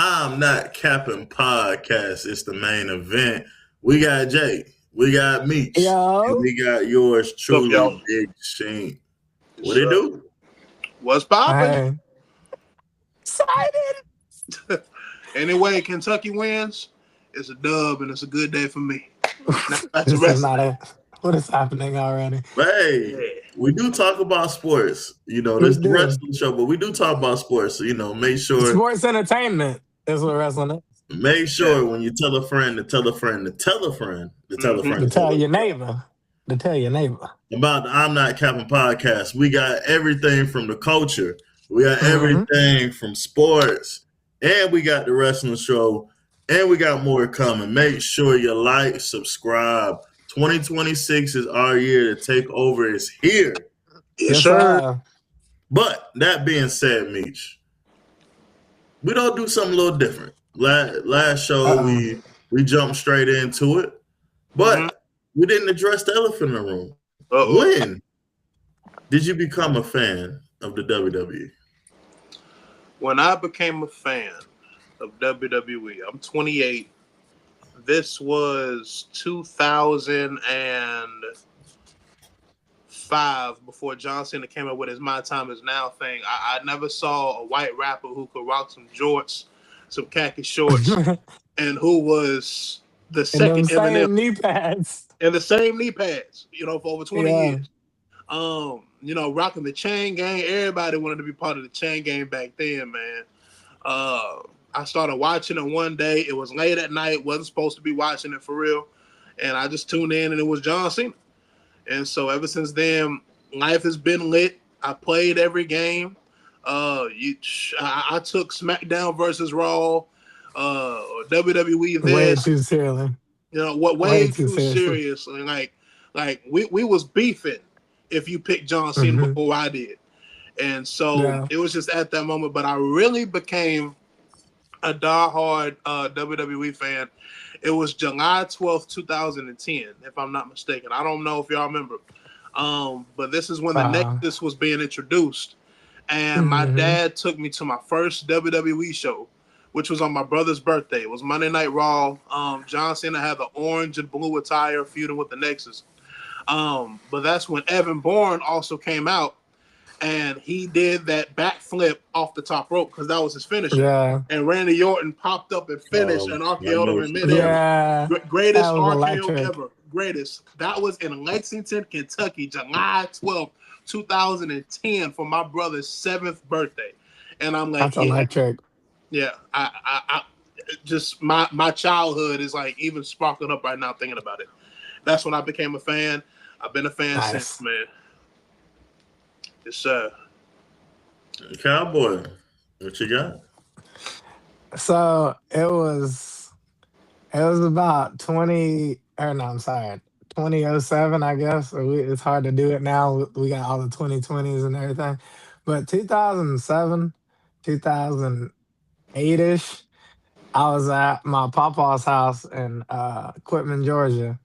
I'm Not Cappin Podcast. It's the main event. We got Jay, we got Meech, and Yo. we got yours What's up, truly, y'all? Big Sheem. What What's it up? do? What's poppin'? Excited. Anyway, Kentucky wins. It's a dub, and it's a good day for me. That's the This is rest. not a. What is happening already? Hey, Yeah. we do talk about sports. You know, We this is the do. wrestling show, but we do talk about sports. So, make sure Sports entertainment is what wrestling is. when you tell a friend to tell a friend to tell a friend to tell a friend To to tell tell a your friend. neighbor. To tell your neighbor. About the I'm Not Capping Podcast. We got everything from the culture. We got Mhm. everything from sports. And we got the wrestling show. And we got more coming. Make sure you like, subscribe. 2026 is our year to take over. It's here. Yes, sir. But that being said, Meech, we don't do something a little different. Last show, Uh-oh. we jumped straight into it. But we didn't address the elephant in the room. Uh-oh. When did you become a fan of the WWE? When I became a fan of WWE, I'm 28. This was 2005, before John Cena came up with his My Time Is Now thing. I never saw a white rapper who could rock some jorts, some khaki shorts, and who was the And second them same Eminem. knee pads. And the same knee pads, for over 20 Yeah. years. Rocking the chain gang. Everybody wanted to be part of the chain gang back then, man. I started watching it one day. It was late at night. Wasn't supposed to be watching it for real. And I just tuned in, and it was John Cena. And so ever since then, life has been lit. I played every game. I took SmackDown versus Raw, WWE Way this. too serious. Way too serious. Like we was beefing if you picked John Cena before I did. And so it was just at that moment. But I really became a diehard WWE fan. It was July 12th, 2010, if I'm not mistaken. I don't know if y'all remember. But this is when the Nexus was being introduced. And my dad took me to my first WWE show, which was on my brother's birthday. It was Monday Night Raw. John Cena had the orange and blue attire feuding with the Nexus. But that's when Evan Bourne also came out, and he did that backflip off the top rope because that was his finisher. Yeah. And Randy Orton popped up and finished and RKO'd him in midair. Yeah. Greatest That was RKO electric. ever. Greatest. That was in Lexington, Kentucky, July 12th, 2010 for my brother's 7th birthday. And I'm like, That's electric. Yeah, I just my childhood is like even sparkling up right now thinking about it. That's when I became a fan. I've been a fan since, man. Yes, sir. Cowboy, what you got? So it was about 2007, I guess. It's hard to do it now. We got all the 2020s and everything. But 2007, 2008-ish, I was at my papa's house in Quitman, Georgia.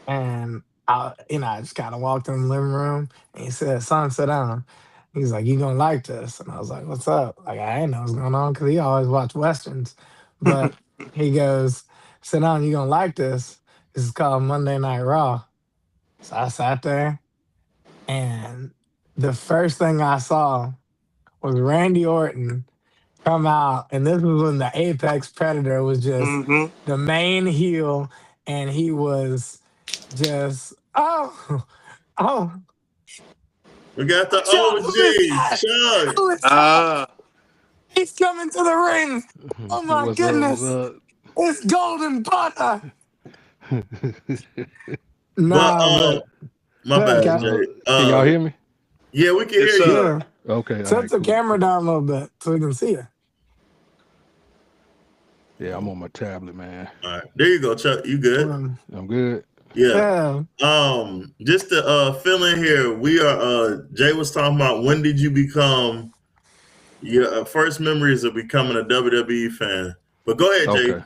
And I just kind of walked in the living room, and he said, "Son, sit down." He's like, "You gonna like this?" And I was like, "What's up?" Like, I didn't know what's going on because he always watched Westerns. But he goes, "Sit down, you gonna like this. This is called Monday Night Raw." So I sat there, and the first thing I saw was Randy Orton come out, and this was when the Apex Predator was just the main heel, and he was just We got the OG, Chuck. He's coming to the ring. Oh my goodness. It's golden butter. My bad, Jay. Can y'all hear me? Yeah, we can hear you. Okay. Set the camera down a little bit so we can see you. Yeah, I'm on my tablet, man. All right, there you go, Chuck. You good? I'm good. Yeah. Just to fill in here, we are. Jay was talking about when did you become your first memories of becoming a WWE fan. But go ahead, Jay.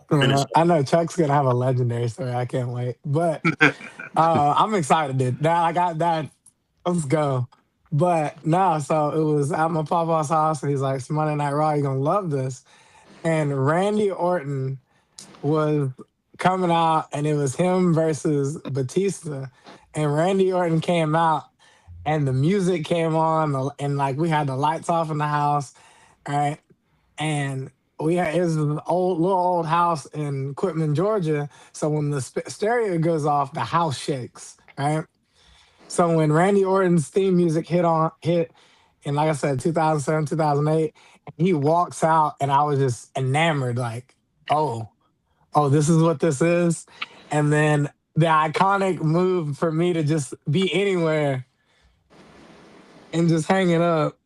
Finish. I know Chuck's gonna have a legendary story. I can't wait. But I'm excited, dude. Now I got that. Let's go. But no, so it was at my papa's house, and he's like, "It's Monday Night Raw. You're gonna love this." and Randy Orton was coming out, and it was him versus Batista, and Randy Orton came out, and the music came on, and like we had the lights off in the house, right? And we had it was an old house in Quitman, Georgia. So when the stereo goes off, the house shakes, right? So when Randy Orton's theme music hit, and like I said, 2007, 2008, he walks out, and I was just enamored, like, oh, this is what this is. And then the iconic move for me to just be anywhere and just hang it up,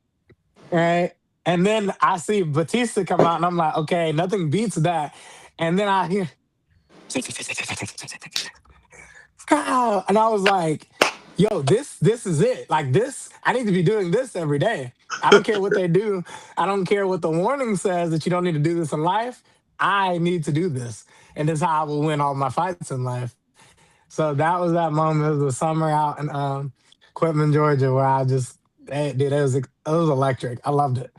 right? And then I see Batista come out, and I'm like, okay, nothing beats that. And then I hear, and I was like, yo, this is it. Like this, I need to be doing this every day. I don't care what they do. I don't care what the warning says that you don't need to do this in life. I need to do this. And this is how I will win all my fights in life. So that was that moment. It was the summer out in Quitman, Georgia, where I just, dude, it was electric. I loved it.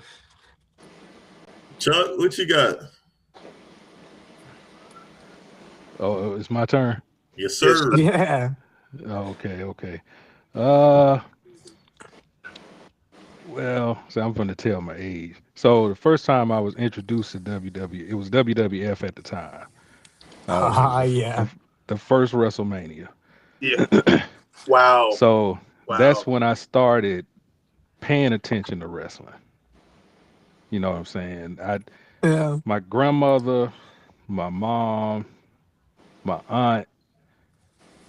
Chuck, what you got? Oh, it's my turn. Yes, sir. Yeah. Okay. Well, so I'm going to tell my age. So the first time I was introduced to WWE, it was WWF at the time. It was Yeah. the first WrestleMania. Yeah. Wow. So that's when I started paying attention to wrestling. You know what I'm saying? Yeah. My grandmother, my mom, my aunt,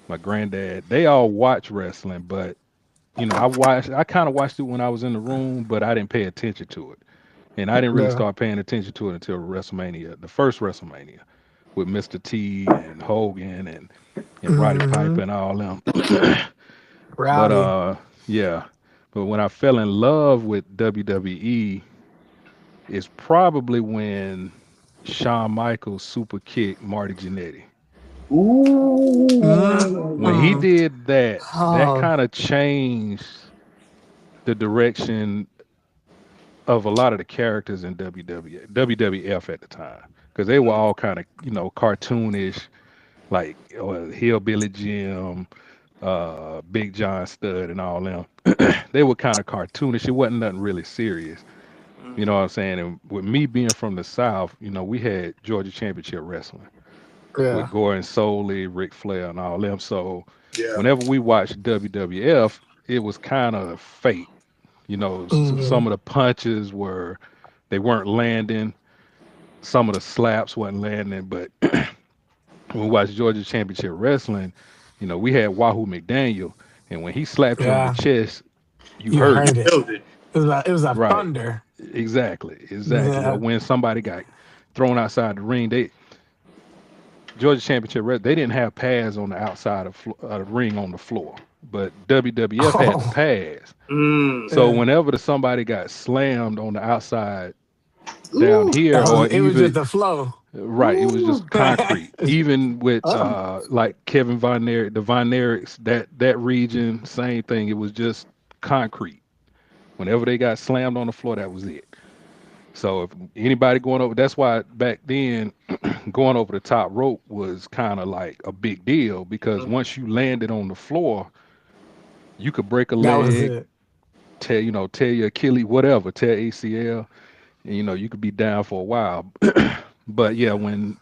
my granddad, they all watch wrestling, but I kind of watched it when I was in the room, but I didn't pay attention to it. And I didn't really Yeah. start paying attention to it until WrestleMania, the first WrestleMania with Mr. T and Hogan and Roddy Piper Mm-hmm. and all them. But Rowdy. yeah. But when I fell in love with WWE is probably when Shawn Michaels super kicked Marty Jannetty. When he Mm. did that, that Oh, kind of changed the direction of a lot of the characters in WWF at the time, because they were all kind of cartoonish, like Hillbilly Jim, Big John Studd, and all them. They were kind of cartoonish. It wasn't nothing really serious. You know what I'm saying? And with me being from the South, we had Georgia Championship Wrestling with yeah. Gordon Soley, Ric Flair, and all them. So Yeah. whenever we watched WWF, it was kind of fake. Some Mm. of the punches they weren't landing. Some of the slaps wasn't landing. But when we watched Georgia Championship Wrestling, we had Wahoo McDaniel, and when he slapped you on the Yeah. chest, you You heard You heard it. it. killed it. It was a Right. thunder. Exactly. Or Yeah. when somebody got thrown outside the ring, Georgia Championship they didn't have pads on the outside of the ring on the floor, but WWF had the Oh, pads. Mm. So yeah. whenever somebody got slammed on the outside down Ooh. here, It or was it was just even the flow. right, it was just Ooh. concrete. Even with Oh, like Kevin Von Erich, the Von Erichs, that region, same thing. It was just concrete. Whenever they got slammed on the floor, that was it. So if anybody going over, that's why back then going over the top rope was kind of like a big deal, because once you landed on the floor, you could break a that was leg, it. tear your Achilles, whatever, tear ACL, and you could be down for a while. But yeah, when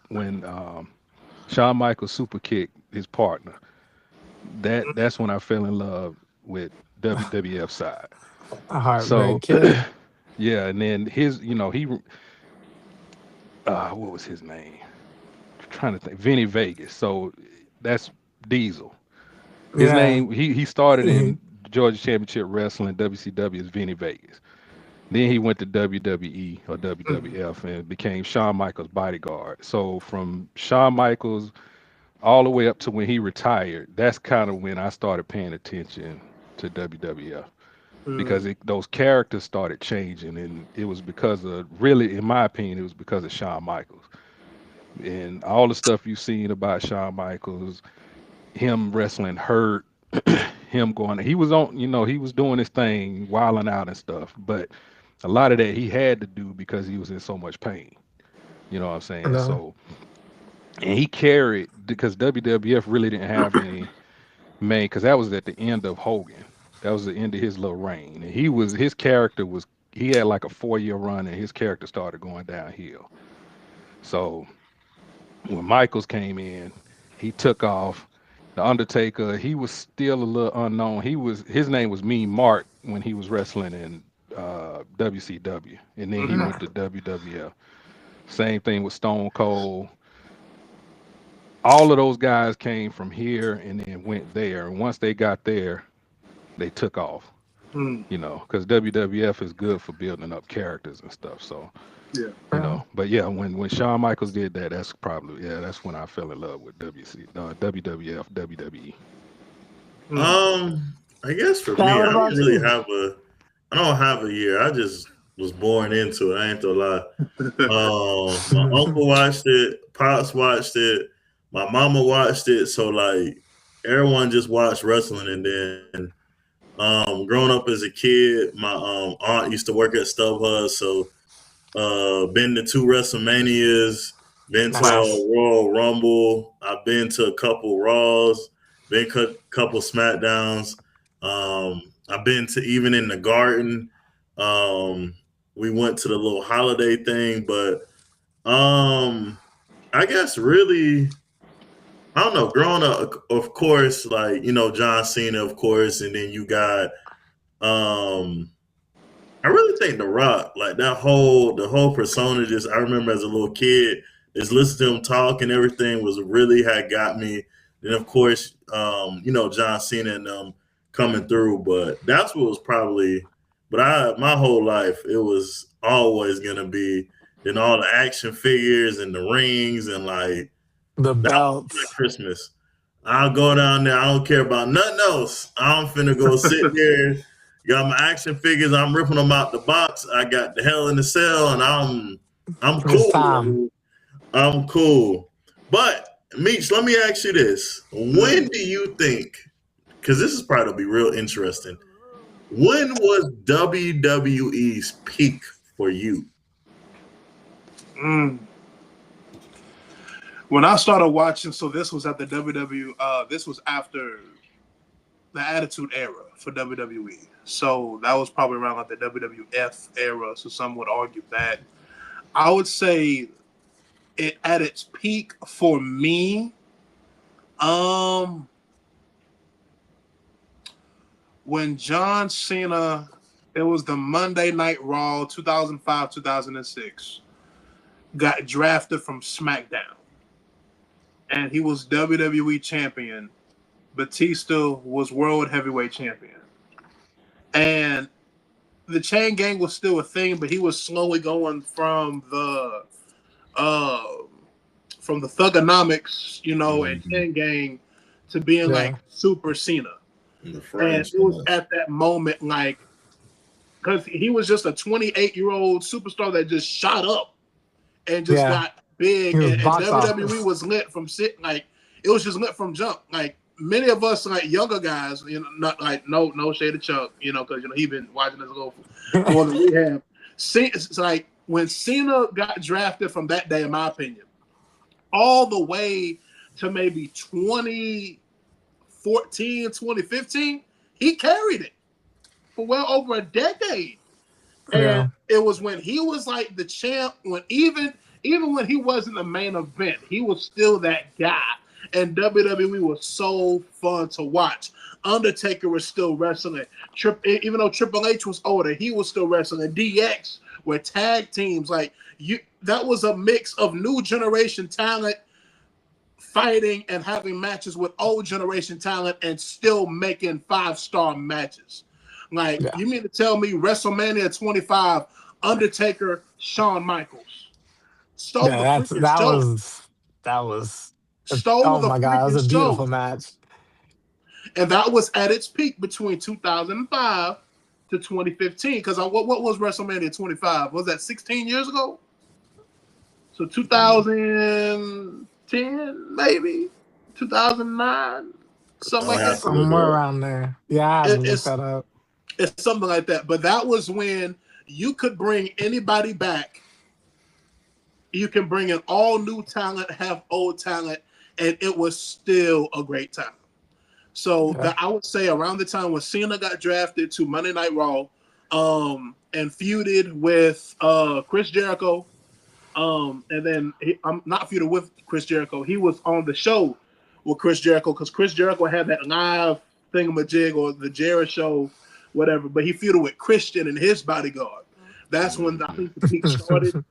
Shawn Michaels super kicked his partner, that's when I fell in love with WWF side. A So heartbreak kid. yeah, and then he what was his name? Trying to think, Vinny Vegas. So that's Diesel. His Yeah. name, he started in Georgia Championship Wrestling, WCW, as Vinny Vegas. Then he went to WWE or WWF and became Shawn Michaels' bodyguard. So from Shawn Michaels all the way up to when he retired, that's kind of when I started paying attention to WWF, because those characters started changing, and it was because of, really, in my opinion, it was because of Shawn Michaels and all the stuff you've seen about Shawn Michaels, him wrestling hurt, him going, he was on, he was doing his thing, wilding out and stuff. But a lot of that he had to do because he was in so much pain. You know what I'm saying? So, and he carried because WWF really didn't have any main, because that was at the end of Hogan. That was the end of his little reign. And his character was, he had like a 4-year run, and his character started going downhill. So when Michaels came in, he took off. The Undertaker, he was still a little unknown. His name was Mean Mark when he was wrestling in WCW, and then he went to WWF. Same thing with Stone Cold. All of those guys came from here and then went there. And once they got there, they took off. You know, because WWF is good for building up characters and stuff. So, you know, but yeah, when Shawn Michaels did that, that's when I fell in love with WWF, WWE. I guess for me, I don't have a year. I just was born into it. I ain't gonna lie. My uncle watched it, Pops watched it, my mama watched it. So like everyone just watched wrestling. And then growing up as a kid, my aunt used to work at StubHub, so been to 2 WrestleManias, been to a Royal Rumble, I've been to a couple Raws, been to a couple SmackDowns. I've been to even in the Garden. We went to the little holiday thing, but I guess really, I don't know, growing up, of course, like, you know, John Cena, of course, and then you got I really think The Rock, like the whole persona, just I remember as a little kid, just listening to him talk and everything was really had got me. And of course, you know, John Cena and them coming through, but that's what was probably, but my whole life, it was always gonna be in all the action figures and the rings and like the that was belts. like Christmas. I'll go down there. I don't care about nothing else. I'm finna go sit there. Got my action figures. I'm ripping them out the box. I got the Hell in the Cell, and I'm cool. I'm cool. But Meech, let me ask you this: when do you think? Because this is probably gonna be real interesting. When was WWE's peak for you? When I started watching, so this was at the WWE. This was after the Attitude Era for WWE. So that was probably around like the WWF era. So some would argue that. I would say it at its peak for me. When John Cena, it was the Monday Night Raw 2005, 2006, got drafted from SmackDown. And he was WWE champion. Batista was world heavyweight champion. And the chain gang was still a thing, but he was slowly going from the Thugonomics, you know, and chain gang to being like Super Cena. And it was at that moment, like, because he was just a 28-year-old superstar that just shot up and just got big. And WWE was lit from like, it was just lit from jump. Like, many of us, like younger guys, you know, not like no shade of Chuck, you know, because you know he been watching us go more than we have. It's like when Cena got drafted from that day, in my opinion, all the way to maybe 2014, 2015, he carried it for well over a decade. And it was when he was like the champ, when even when he wasn't the main event, he was still that guy. And WWE was so fun to watch. Undertaker was still wrestling. Even though Triple H was older, he was still wrestling. DX were tag teams. Like that was a mix of new generation talent fighting and having matches with old generation talent and still making 5-star matches. Like, you mean to tell me WrestleMania 25, Undertaker, Shawn Michaels. That was stole the my God, it was a beautiful show. match. And that was at its peak between 2005 to 2015. Because what was WrestleMania 25? Was that 16 years ago? So 2010, maybe 2009, something like that. Somewhere around there. Yeah, I have to look that up. It's something like that. But that was when you could bring anybody back you can bring in all new talent, have old talent, and it was still a great time. So that I would say around the time when Cena got drafted to Monday Night Raw, and feuded with Chris Jericho, and then I'm not feuded with Chris Jericho. He was on the show with Chris Jericho because Chris Jericho had that live thingamajig or the Jericho show, whatever. But he feuded with Christian and his bodyguard. That's when I think the peak started,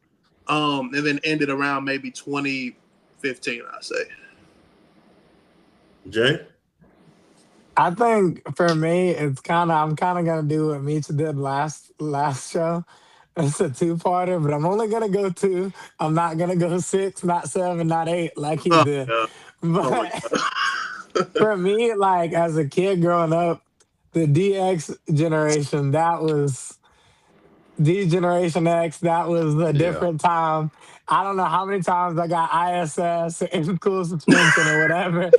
and then ended around maybe 2015, I say. Jay? I think for me, I'm kind of gonna do what Meech did last show. It's a two-parter, but I'm only gonna go two. I'm not gonna go six, not seven, not eight like he did. Yeah. But for me, like as a kid growing up, the DX generation, that was D Generation X, that was a different time. I don't know how many times I got ISS or in school suspension or whatever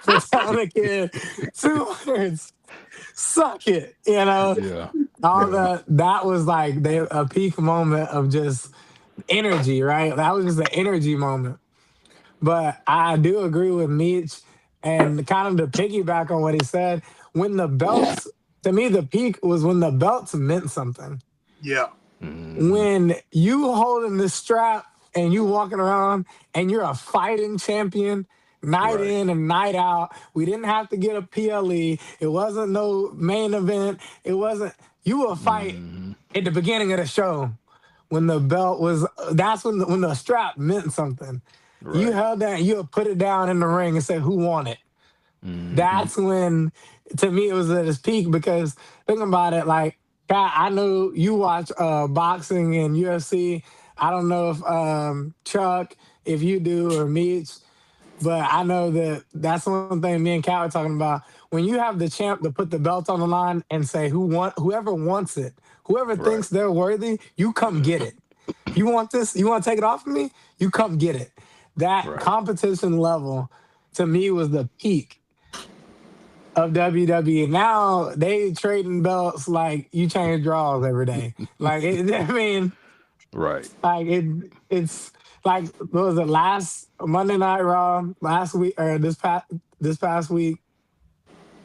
for telling a kid 2 words, suck it, you know? Yeah. All that was like a peak moment of just energy, right? That was just an energy moment. But I do agree with Meech and kind of to piggyback on what he said, when the belts, to me, the peak was when the belts meant something. Yeah. When you holding the strap and you walking around and you're a fighting champion night in and night out. We didn't have to get a PLE. It wasn't no main event. It wasn't, you will fight at the beginning of the show when the belt was, that's when the strap meant something. You held that, you would put it down in the ring and say, who won it? That's when, to me, it was at its peak because think about it, like, Pat, I know you watch boxing and UFC. I don't know if Chuck, if you do, or Meech, but I know that's one thing me and Kat were talking about. When you have the champ to put the belt on the line and say whoever wants it, whoever thinks they're worthy, you come get it. You want this? You want to take it off of me? You come get it. That competition level, to me, was the peak of WWE. Now they trading belts like you change draws every day. Like I mean, like it's like what was it last Monday Night Raw last week or this past week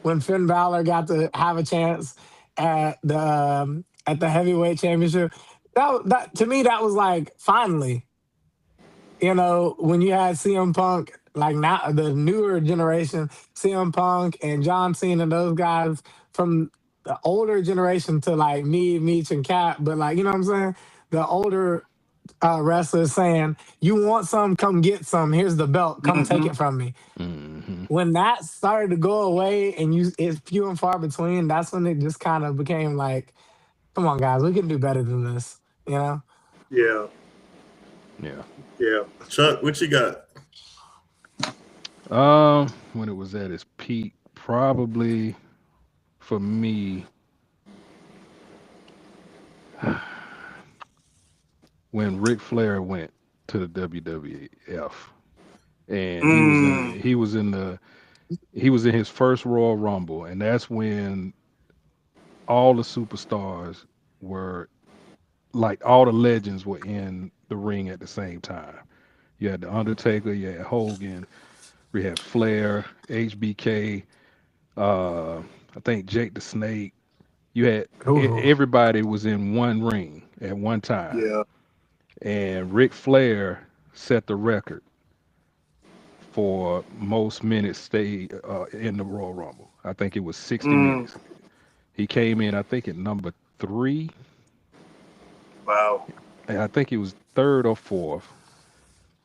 when Finn Balor got to have a chance at the heavyweight championship. That to me that was like finally, you know, when you had CM Punk, like now the newer generation, CM Punk and John Cena, those guys from the older generation to like me, Meech, and Kat, but like, you know what I'm saying? The older wrestlers saying, you want some, come get some. Here's the belt. Come take it from me. When that started to go away and it's few and far between, that's when it just kind of became like, come on, guys, we can do better than this, you know? Yeah. Chuck, what you got? When it was at its peak, probably for me, when Ric Flair went to the WWF, and he was in his first Royal Rumble, and that's when all the superstars were, like, all the legends were in the ring at the same time. You had the Undertaker, you had Hogan, we had Flair, HBK, I think Jake the Snake. You had everybody was in one ring at one time. Yeah. And Ric Flair set the record for most minutes stayed in the Royal Rumble. I think it was 60 minutes. He came in, I think, at number 3. Wow. And I think he was 3rd or 4th.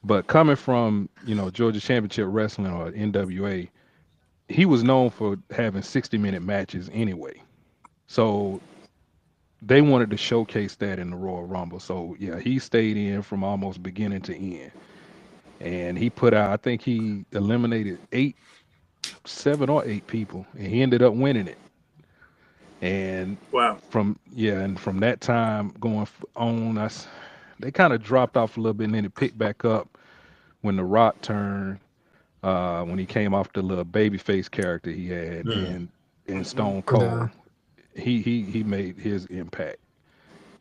But coming from, Georgia Championship Wrestling or NWA, he was known for having 60-minute matches anyway. So they wanted to showcase that in the Royal Rumble. So, yeah, he stayed in from almost beginning to end. And he put out, I think he eliminated 7 or 8 people, and he ended up winning it. And from that time going on, they kind of dropped off a little bit, and then it picked back up when The Rock turned, when he came off the little babyface character he had in Stone Cold. He made his impact,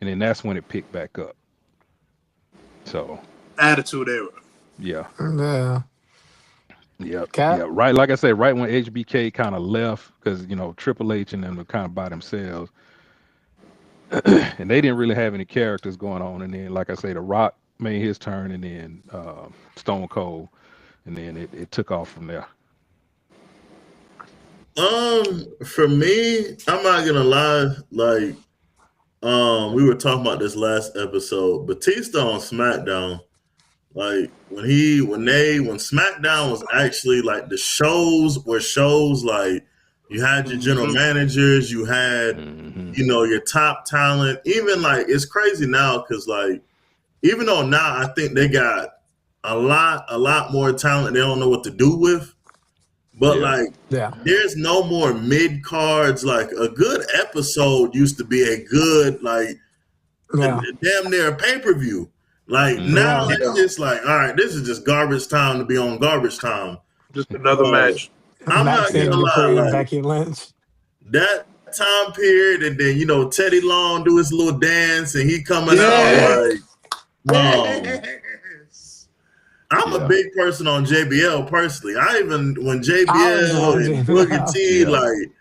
and then that's when it picked back up. So Attitude Era. Yeah. Yeah. Yep. Cap? Yeah. Right. Like I said, right when HBK kind of left, because Triple H and them were kind of by themselves, and they didn't really have any characters going on. And then, like I say, The Rock made his turn, and then Stone Cold, and then it took off from there. For me, I'm not gonna lie. Like, we were talking about this last episode. Batista on SmackDown. Like when SmackDown was actually like the shows were shows, like you had your general managers, you had your top talent. Even like it's crazy now because like even though now I think they got a lot more talent they don't know what to do with. But there's no more mid cards. Like a good episode used to be a good damn near a pay-per-view. Like now it's just like, all right, this is just garbage time to be on garbage time. Just another match. I'm not gonna lie, like, Becky Lynch. That time period, and then Teddy Long do his little dance, and he coming out like, I'm a big person on JBL personally. I even when JBL and Booker T, like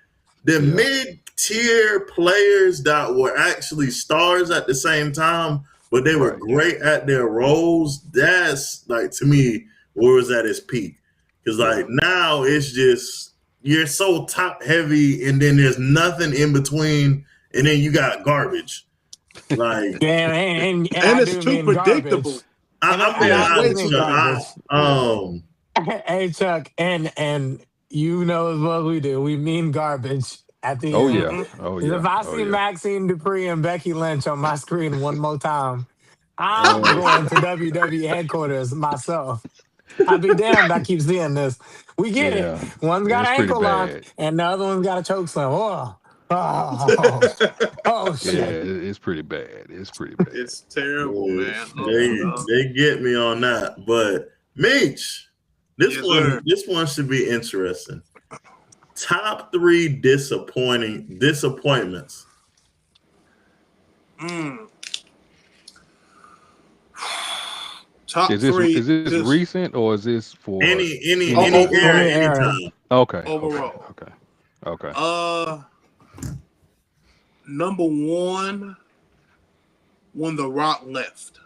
the mid-tier players that were actually stars at the same time, but they were great at their roles. That's like to me where it was at its peak. Because like now it's just you're so top heavy, and then there's nothing in between, and then you got garbage. Like and it's too predictable. Garbage. I'm being honest, Chuck. Hey Chuck, and you know as well as we do, we mean garbage at the end. Oh yeah. If I see Maxine Dupree and Becky Lynch on my screen one more time, I'm going to WWE headquarters myself. I'd be damned I keep seeing this. We get it. One's got an ankle lock and the other one's got a choke slam. Oh shit. Yeah, it's pretty bad. It's pretty bad. It's terrible, man. They get me on that. But Meech, this one should be interesting. Top 3 disappointments. Top is this, 3. Is this recent or is this for any era? Okay. Overall. Okay. Number 1, when The Rock left.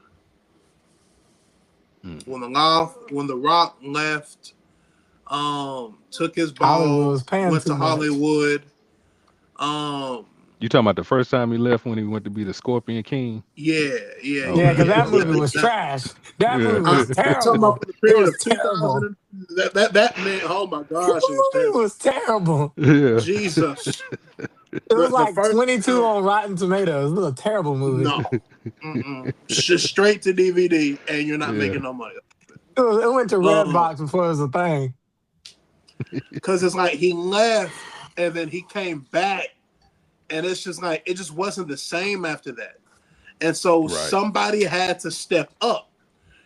When The Rock left, took his ball, went to Hollywood. You talking about the first time he left when he went to be the Scorpion King? Yeah. Because that movie was trash. That movie was terrible. Talking about the period of 2000. That man, oh my gosh, it was terrible. Yeah. Jesus. It was like 22 on Rotten Tomatoes. It was a terrible movie. No. Just straight to DVD, and you're not making no money. It went to Redbox before it was a thing. Because it's like he left, and then he came back, and it's just like, it just wasn't the same after that. And so somebody had to step up.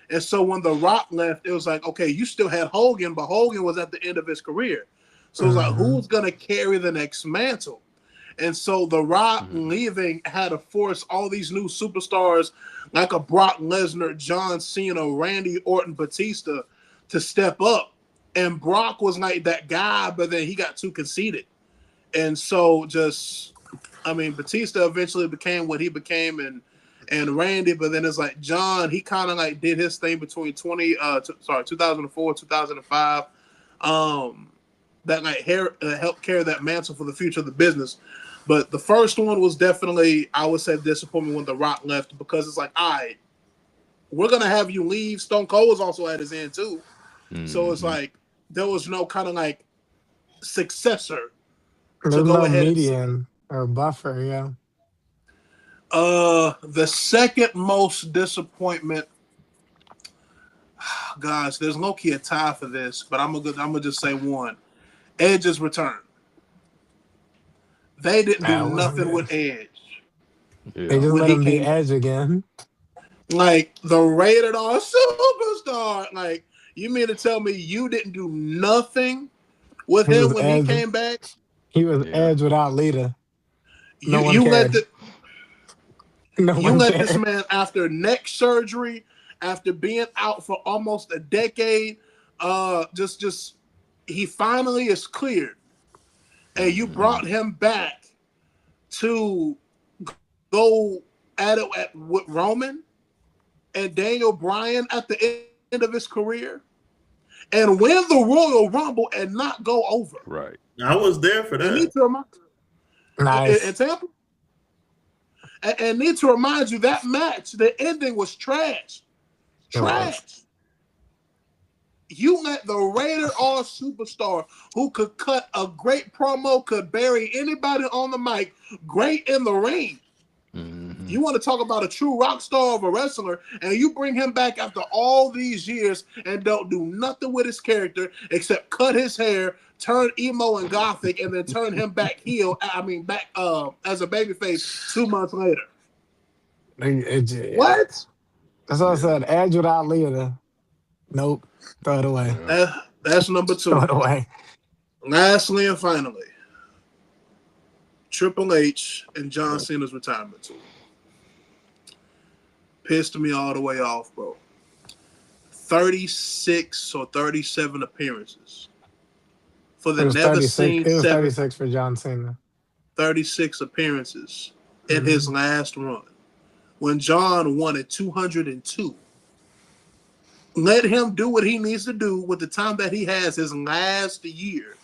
And so when The Rock left, it was like, okay, you still had Hogan, but Hogan was at the end of his career. So it was like, who's going to carry the next mantle? And so The Rock leaving had to force all these new superstars like a Brock Lesnar, John Cena, Randy Orton, Batista to step up. And Brock was like that guy, but then he got too conceited. And so Batista eventually became what he became and Randy, but then it's like John, he kind of like did his thing between 2004, 2005. That like helped carry that mantle for the future of the business. But the first one was definitely, I would say, disappointment when The Rock left, because it's like, all right, we're going to have you leave. Stone Cold was also at his end too. So it's like, there was no kind of like successor to go ahead. Median or buffer, The second most disappointment, gosh, there's low-key a tie for this, but I'm gonna just say one. Edge's return. They didn't do nothing with Edge. Yeah. They just let him be Edge again. Like the rated R superstar. Like, you mean to tell me you didn't do nothing with him when he came back? He was Edge without Lita. You let this man after neck surgery, after being out for almost a decade, he finally is cleared. And you brought him back to go at it with Roman and Daniel Bryan at the end of his career and win the Royal Rumble and not go over. Right. I was there for that. And need to remind nice. in Tampa. And need to remind you that match, the ending was trash. Trash. You let the Rated R superstar who could cut a great promo, could bury anybody on the mic, great in the ring. Mm-hmm. You want to talk about a true rock star of a wrestler, and you bring him back after all these years and don't do nothing with his character except cut his hair, turn emo and gothic, and then turn him back back as a babyface 2 months later. What? That's what I said. Edge without Lita. Nope. Throw it away. That's number 2. Throw it away. Lastly and finally, Triple H and John Cena's retirement tour. Pissed me all the way off, bro. 36 or 37 appearances. For the never seen. It was 36 for John Cena. 36 appearances in his last run. When John won at 202. Let him do what he needs to do with the time that he has his last year.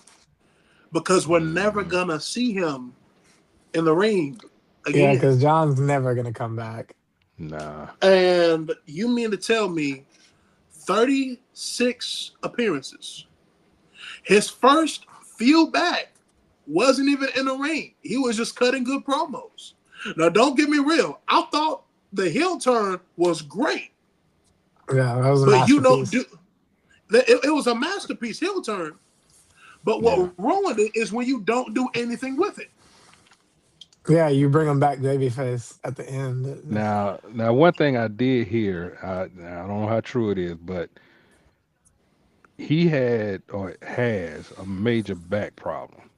Because we're never going to see him in the ring again. Yeah, because John's never going to come back. Nah. And you mean to tell me 36 appearances. His first few back wasn't even in the ring. He was just cutting good promos. Now, don't get me real. I thought the heel turn was great. Yeah, that was a but masterpiece. You don't do it was a masterpiece heel turn. But what ruined it is when you don't do anything with it. Yeah, you bring him back babyface at the end. Now, one thing I did hear, I don't know how true it is, but he had or has a major back problem.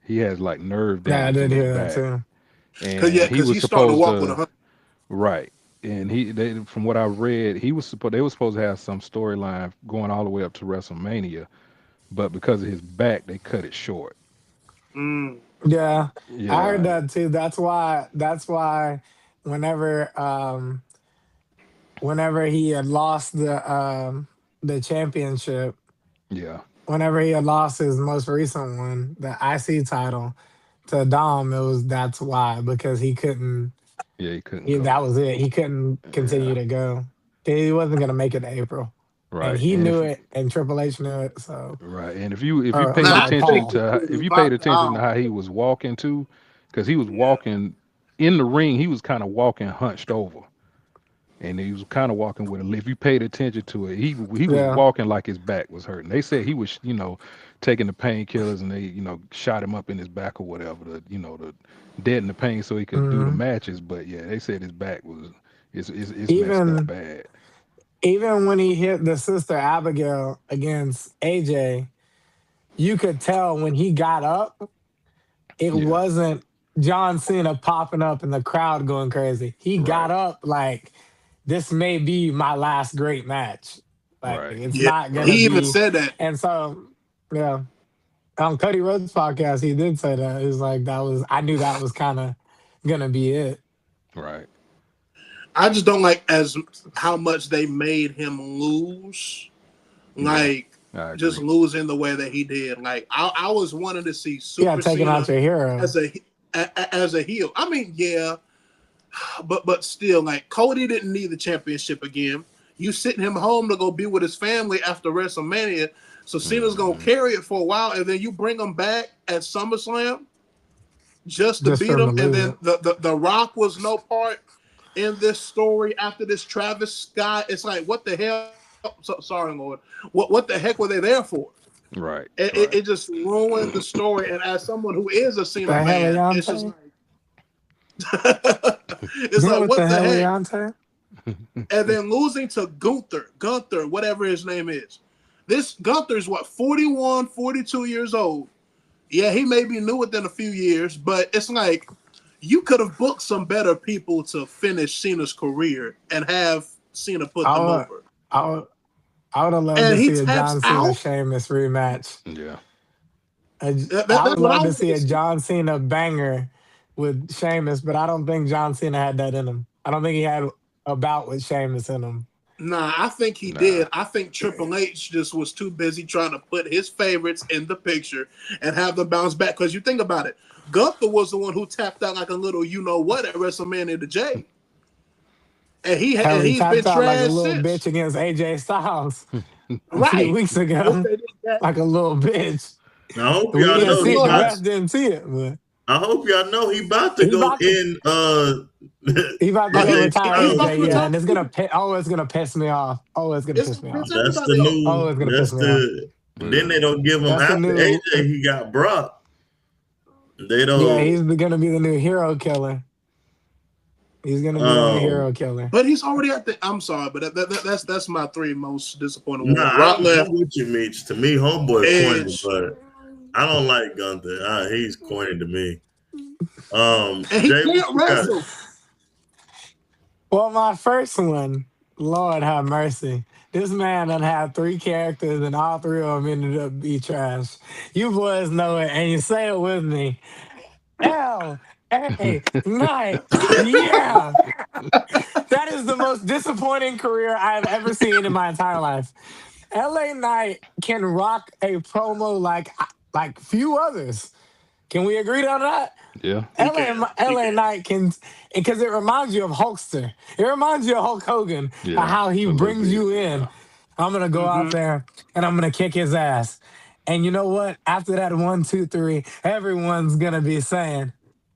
He has like nerve damage. Yeah, I did hear back. that too. Because he started to walk with 100. Right. And from what I read, they were supposed to have some storyline going all the way up to WrestleMania, but because of his back, they cut it short. Yeah, I heard that too. That's why whenever he had lost the championship, whenever he had lost his most recent one, the IC title to Dom, that's why, because he couldn't. Yeah, he couldn't. That was it. He couldn't continue to go. He wasn't gonna make it to April. Right. And he knew it, and Triple H knew it. So right. And if you paid attention to how he was walking too, because he was walking in the ring, he was kind of walking hunched over, and he was kind of walking with a. If you paid attention to it, he was walking like his back was hurting. They said he was taking the painkillers, and they shot him up in his back or whatever to deaden the pain so he could do the matches. But yeah, they said his back was it's messed up bad. Even when he hit the Sister Abigail against AJ, you could tell when he got up, it wasn't John Cena popping up and the crowd going crazy. He got up like, this may be my last great match. Like it's not gonna be. He even said that. And so, on Cody Rhodes' podcast, he did say that. It was like I knew that was kind of gonna be it. Right. I just don't like how much they made him lose, just losing the way that he did. Like I was wanting to see Super taking Cena out your hero as a heel. I mean, but still, like Cody didn't need the championship again. You sitting him home to go be with his family after WrestleMania, so Cena's gonna carry it for a while, and then you bring him back at SummerSlam just to beat him, and then the Rock was no part in this story after this Travis Scott. It's like, what the hell? Sorry, Lord. What the heck were they there for? Right. It just ruined the story. And as someone who is a Cena fan, it's just like, it's like, what the heck? And then losing to Gunther, whatever his name is. This Gunther's 41, 42 years old. Yeah, he may be new within a few years, but it's like, you could have booked some better people to finish Cena's career and have Cena put them over. I would have loved to see a John Cena Sheamus rematch. Yeah. I would love to see a John Cena banger with Sheamus, but I don't think John Cena had that in him. I don't think he had a bout with Sheamus in him. Nah, I think he did. I think Triple H just was too busy trying to put his favorites in the picture and have them bounce back. Because you think about it, Gunther was the one who tapped out like a little you-know-what at WrestleMania to Jay. And he's been trash like a little since. bitch against AJ Styles a few weeks ago. Like a little bitch. I hope y'all know the rest didn't see it, but I hope y'all know he about to go in. He about to go retire AJ, yeah, and it's gonna piss me off. It's gonna piss me off. That's the new. It's gonna piss me off. Then they don't give him after AJ. He got Brock. They don't. Yeah, he's gonna be the new hero killer. He's gonna be the hero killer. But he's already at the. I'm sorry, but that's my three most disappointing. Nah, I'm with you, Meech. To me, homeboy corny, but I don't like Gunther. He's corny to me. And he can't wrestle. Well, my first one, Lord have mercy. This man done had 3 characters and all 3 of them ended up be trash. You boys know it, and you say it with me. L.A. Knight. Yeah. That is the most disappointing career I've ever seen in my entire life. L.A. Knight can rock a promo like few others. Can we agree on that? Yeah. LA Knight can, because it reminds you of Hulkster. It reminds you of Hulk Hogan, how he brings you in. I'm going to go out there and I'm going to kick his ass. And you know what? After that 1, 2, 3, everyone's going to be saying,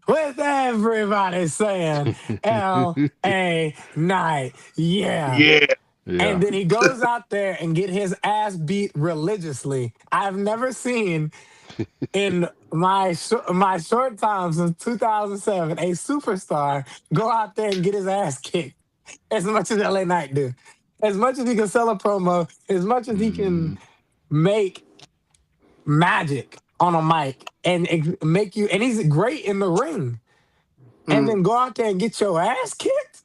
with everybody saying, L.A. Knight, yeah. And then he goes out there and get his ass beat religiously. I've never seen in my short time since 2007 a superstar go out there and get his ass kicked as much as LA Knight do. As much as he can sell a promo, as much as he can make magic on a mic and make you, and he's great in the ring, and then go out there and get your ass kicked.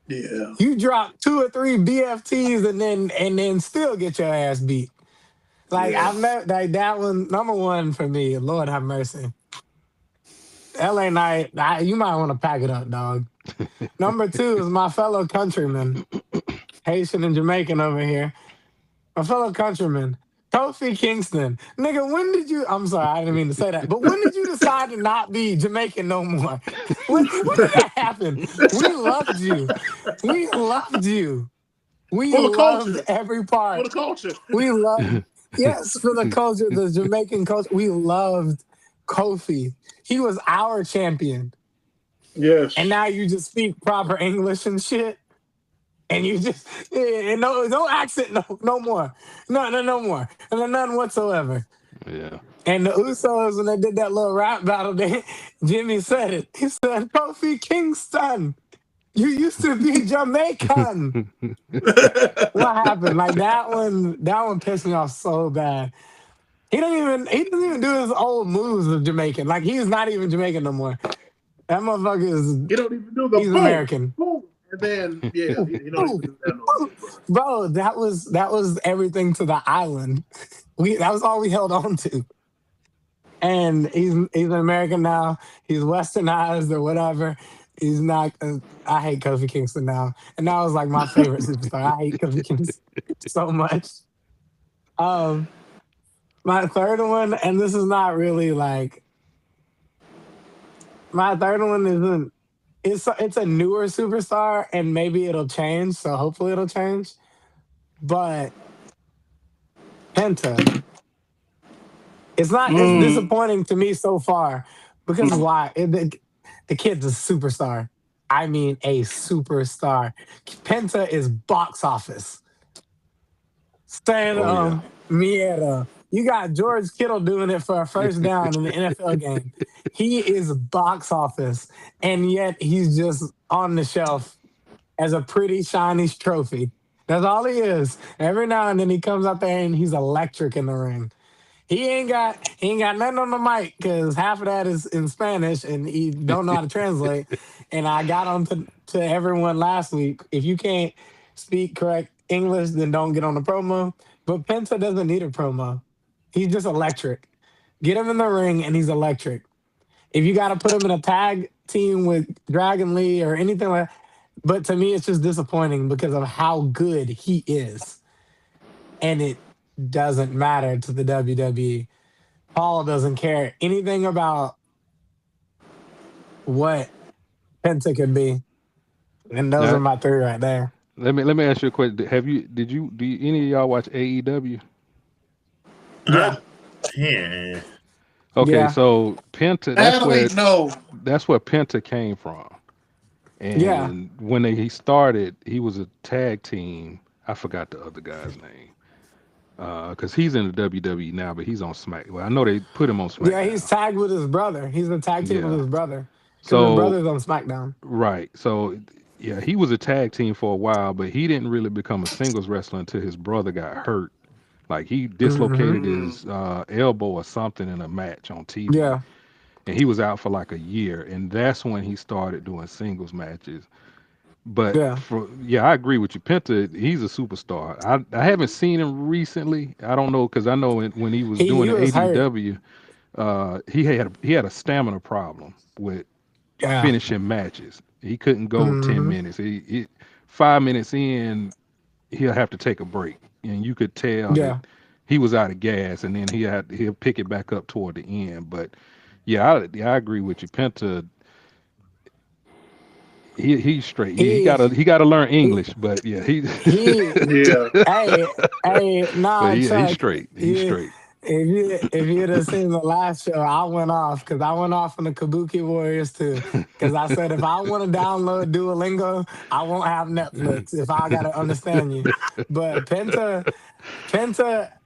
Yeah, you drop 2 or 3 BFTs and then still get your ass beat. I've met that one, number 1 for me. Lord have mercy. LA Knight, you might want to pack it up, dog. Number 2 is my fellow countryman, Haitian and Jamaican over here. My fellow countryman, Kofi Kingston. Nigga, when did you, I'm sorry, I didn't mean to say that, but when did you decide to not be Jamaican no more? When did that happen? We loved you. We loved every part. For the culture. We loved, yes, for the culture, the Jamaican culture. We loved Kofi. He was our champion. Yes. And now you just speak proper English and shit. And you just, no accent, no more. No more. None whatsoever. Yeah. And the Usos, when they did that little rap battle, Jimmy said it. He said, Kofi Kingston, you used to be Jamaican. What happened? That one pissed me off so bad. He doesn't even do his old moves of Jamaican. He's not even Jamaican no more. That motherfucker is. He don't even do the he's American. Boom. And then he don't even do that no more. Bro, that was everything to the island. That was all we held on to. And he's an American now. He's westernized or whatever. He's not. I hate Kofi Kingston now, and that was my favorite superstar. I hate Kofi Kingston so much. My third one, and this is not really my third one isn't. It's a newer superstar, and maybe it'll change. So hopefully it'll change. But Penta, it's not. It's disappointing to me so far because why? The kid's a superstar. I mean, a superstar. Penta is box office. Mierda. You got George Kittle doing it for a first down in the NFL game. He is box office, and yet he's just on the shelf as a pretty shiny trophy. That's all he is. Every now and then he comes out there and he's electric in the ring. He ain't got nothing on the mic because half of that is in Spanish and he don't know how to translate. And I got on to everyone last week. If you can't speak correct English, then don't get on the promo. But Penta doesn't need a promo. He's just electric. Get him in the ring and he's electric. If you got to put him in a tag team with Dragon Lee or anything like that, but to me, it's just disappointing because of how good he is. And it doesn't matter to the WWE. Paul doesn't care anything about what Penta could be. And those are Now, my three right there. let me ask you a question. Do any of y'all watch AEW? Yeah. Yeah. Okay, Yeah. so Penta, that's where Penta came from. Yeah. And when he started, he was a tag team. I forgot the other guy's name. Because he's in the WWE now, but he's on Smack. Well, I know they put him on Yeah, he's SmackDown. tagged with his brother. He's a tag team with Yeah. his brother. Because his So brother's on SmackDown. right. So yeah, he was a tag team for a while, but he didn't really become a singles wrestler until his brother got hurt. Like he Hmm. dislocated his elbow or something in a match on TV, Yeah. and he was out for like a year, and that's when he started doing singles matches. But Yeah. I agree with you. Penta, he's a superstar. I haven't seen him recently. I don't know because I know when he was doing He the was hurt. ADW, he had a stamina problem with Yeah. finishing matches. He couldn't go 10 Hmm. minutes. He 5 minutes in, he'll have to take a break, and you could tell that Yeah. he was out of gas, and then he'll pick it back up toward the end. But I agree with you. Penta, he's straight. He He gotta he gotta learn he English, but yeah, he Yeah. hey, but nah, he's Chuck. straight. He's You, straight. if you'd have seen the last show, I went off because I went off on the Kabuki Warriors too. Because I said if I want to download Duolingo, I won't have Netflix if I gotta understand you. But Penta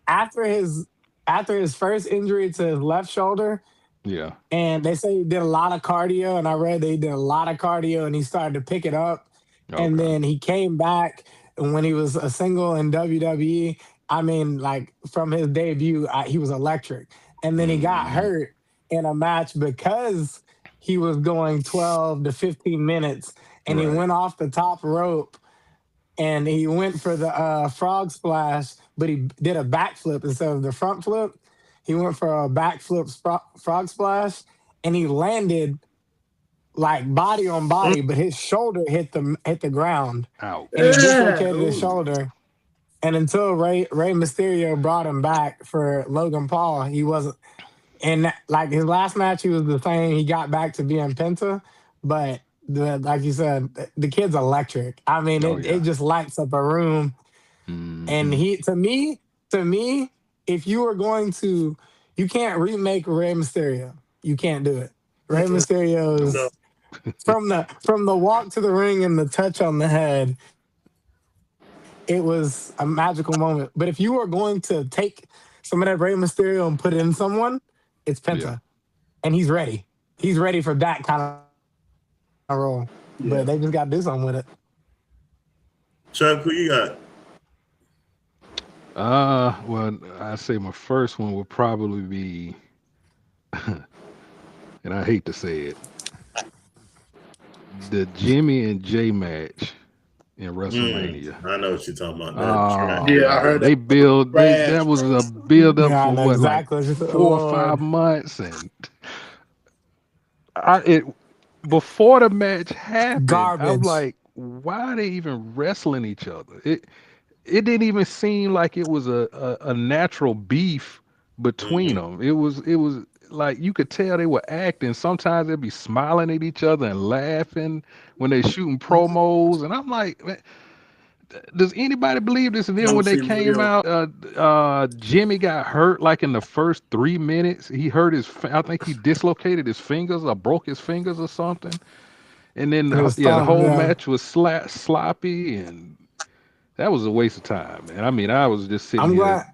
after his first injury to his left shoulder, Yeah. and they say he did a lot of cardio, and I read they did a lot of cardio, and he started to pick it up, and Okay. then he came back, and when he was a single in WWE, I mean, like from his debut, he was electric, and then he got Hmm. hurt in a match because he was going 12 to 15 minutes, and he Right. went off the top rope and he went for the frog splash, but he did a backflip instead of the front flip. He went for a backflip frog splash, and he landed like body on body, but his shoulder hit the ground, and he Ouch. Yeah. dislocated his Ooh. shoulder. And until Rey Mysterio brought him back for Logan Paul, he wasn't. And like his last match, he was the same. He got back to being Penta, but like you said, the kid's electric. I mean, Oh it yeah. just lights up a room. And Hmm. he to me, if you are going to, you can't remake Rey Mysterio. You can't do it. Rey Mm-mm. No. Mysterio's from the walk to the ring and the touch on the head. It was a magical moment. But if you are going to take some of that Rey Mysterio and put it in someone, it's Yeah. Penta, and he's ready. He's ready for that kind of role. Yeah. But they just got to do something with it. Chuck, who you got? Well, I say my first one would probably be, and I hate to say it, the Jimmy and Jay match in WrestleMania. I know what you're talking about. That track. Oh Yeah, I man, heard that. that Trash, was a bro. build up Yeah, I for know what, like exactly. four or five Lord, months, and it before the match happened, I'm garbage. like, why are they even wrestling each other? It didn't even seem like it was a natural beef between Mm-mm. them. It was like you could tell they were acting. Sometimes they'd be smiling at each other and laughing when they shooting promos, and I'm like, man, does anybody believe this? And then Never when they seen the came video. out, Jimmy got hurt like in the first 3 minutes. He hurt I think he dislocated his fingers or broke his fingers or something. And then His the thumb, whole yeah. match was sloppy, and that was a waste of time, man. I mean, I was just sitting I'm here. glad.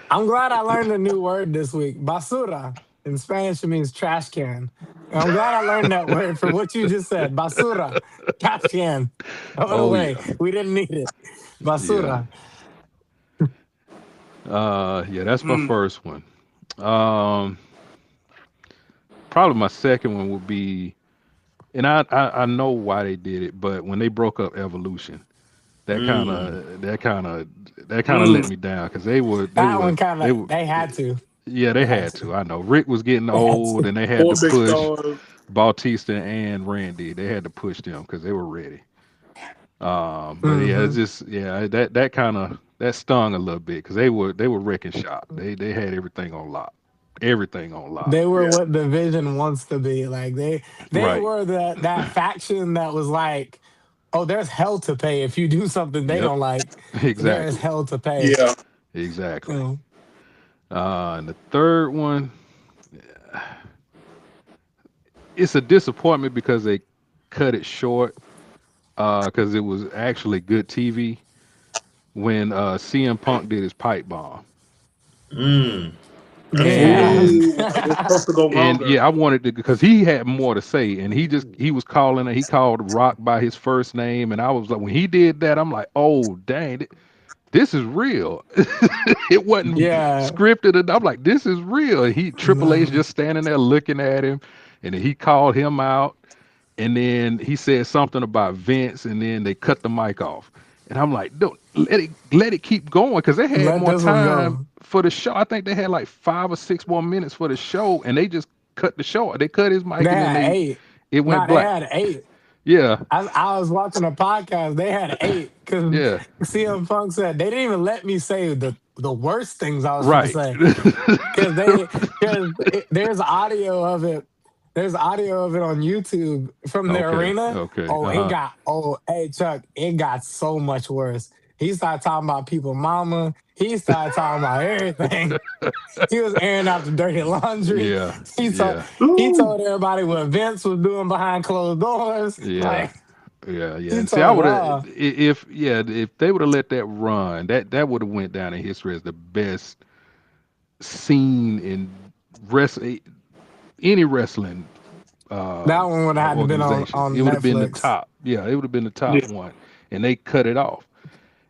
I'm glad I learned a new word this week. Basura in Spanish it means trash can. And I'm glad I learned that word for what you just said. Basura, trash can. Throw it Oh away. yeah, We didn't need it. yeah, Basura. yeah. That's my Mm. first one. Um, Probably my second one would be And I know why they did it, but when they broke up Evolution, that kind of let me down because they were they had to. Yeah, they had to. I know Rick was getting They had old, to. and they had to push Bautista and Randy. They had to push them because they were ready. But yeah, it's just that kind of that stung a little bit because they were wrecking shop. They had everything on lock. Everything on lock. They were what the Vision wants to be. Like they Right. were that faction that was like, oh, there's hell to pay if you do something they don't like. Exactly. There's hell to pay. Yeah. Exactly. And the third one, it's a disappointment because they cut it short because it was actually good TV when CM Punk did his pipe bomb. And yeah, I wanted to because he had more to say, and he called Rock by his first name, and I was like, when he did that, I'm like, oh dang, this is real. It wasn't scripted, and I'm like, this is real. Triple H just standing there looking at him, and then he called him out, and then he said something about Vince, and then they cut the mic off. And I'm like, don't let it keep going because they had more time for the show. I think they had like 5 or 6 more minutes for the show, and they just cut the show. They cut his mic, and then it went black. They had 8. Yeah, I was watching a podcast. They had 8 because CM Punk said they didn't even let me say the worst things I was going to say because there's audio of it. There's audio of it on YouTube from the arena. Okay. Hey Chuck, it got so much worse. He started talking about people mama. He started talking about everything. He was airing out the dirty laundry. Yeah. He told everybody what Vince was doing behind closed doors. Yeah. And see, I would have if they would have let that run, that would have went down in history as the best scene in wrestling. Any wrestling that one would have been on it would have been the Netflix. top. Yeah, it would have been the top one. And they cut it off.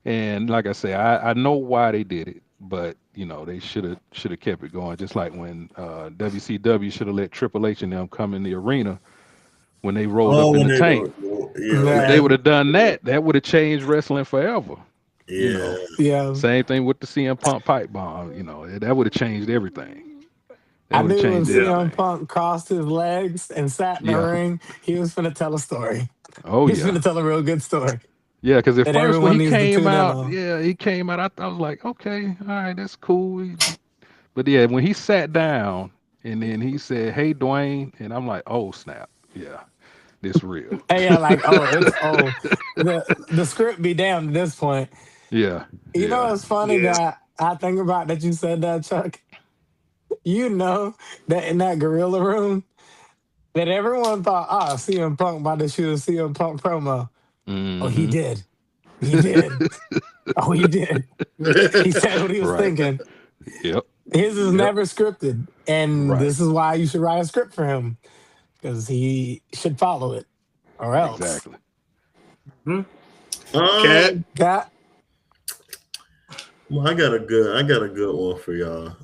And like I say, I know why they did it, but they should have kept it going. Just like when WCW should have let Triple H and them come in the arena when they rolled up in the tank. If they would have done that, that would have changed wrestling forever. Same thing with the CM Punk pipe bomb. That would have changed everything. I knew when CM Punk crossed his legs and sat in the ring, he was finna tell a story. Oh, he was finna tell a real good story. Yeah, because at first when he came out, I was like, okay, all right, that's cool. But yeah, when he sat down and then he said, "Hey, Dwayne," and I'm like, oh snap, yeah, this real. The script be damned at this point. Yeah. You know, it's funny that I think about that you said that, Chuck. You know that in that gorilla room, that everyone thought, CM Punk about to shoot a CM Punk promo. Mm-hmm. Oh, he did. He did. Oh, he did. He said what he was thinking. Yep. His is never scripted. And this is why you should write a script for him. Because he should follow it. Or else. Exactly. Cat? Well, I got a good one for y'all.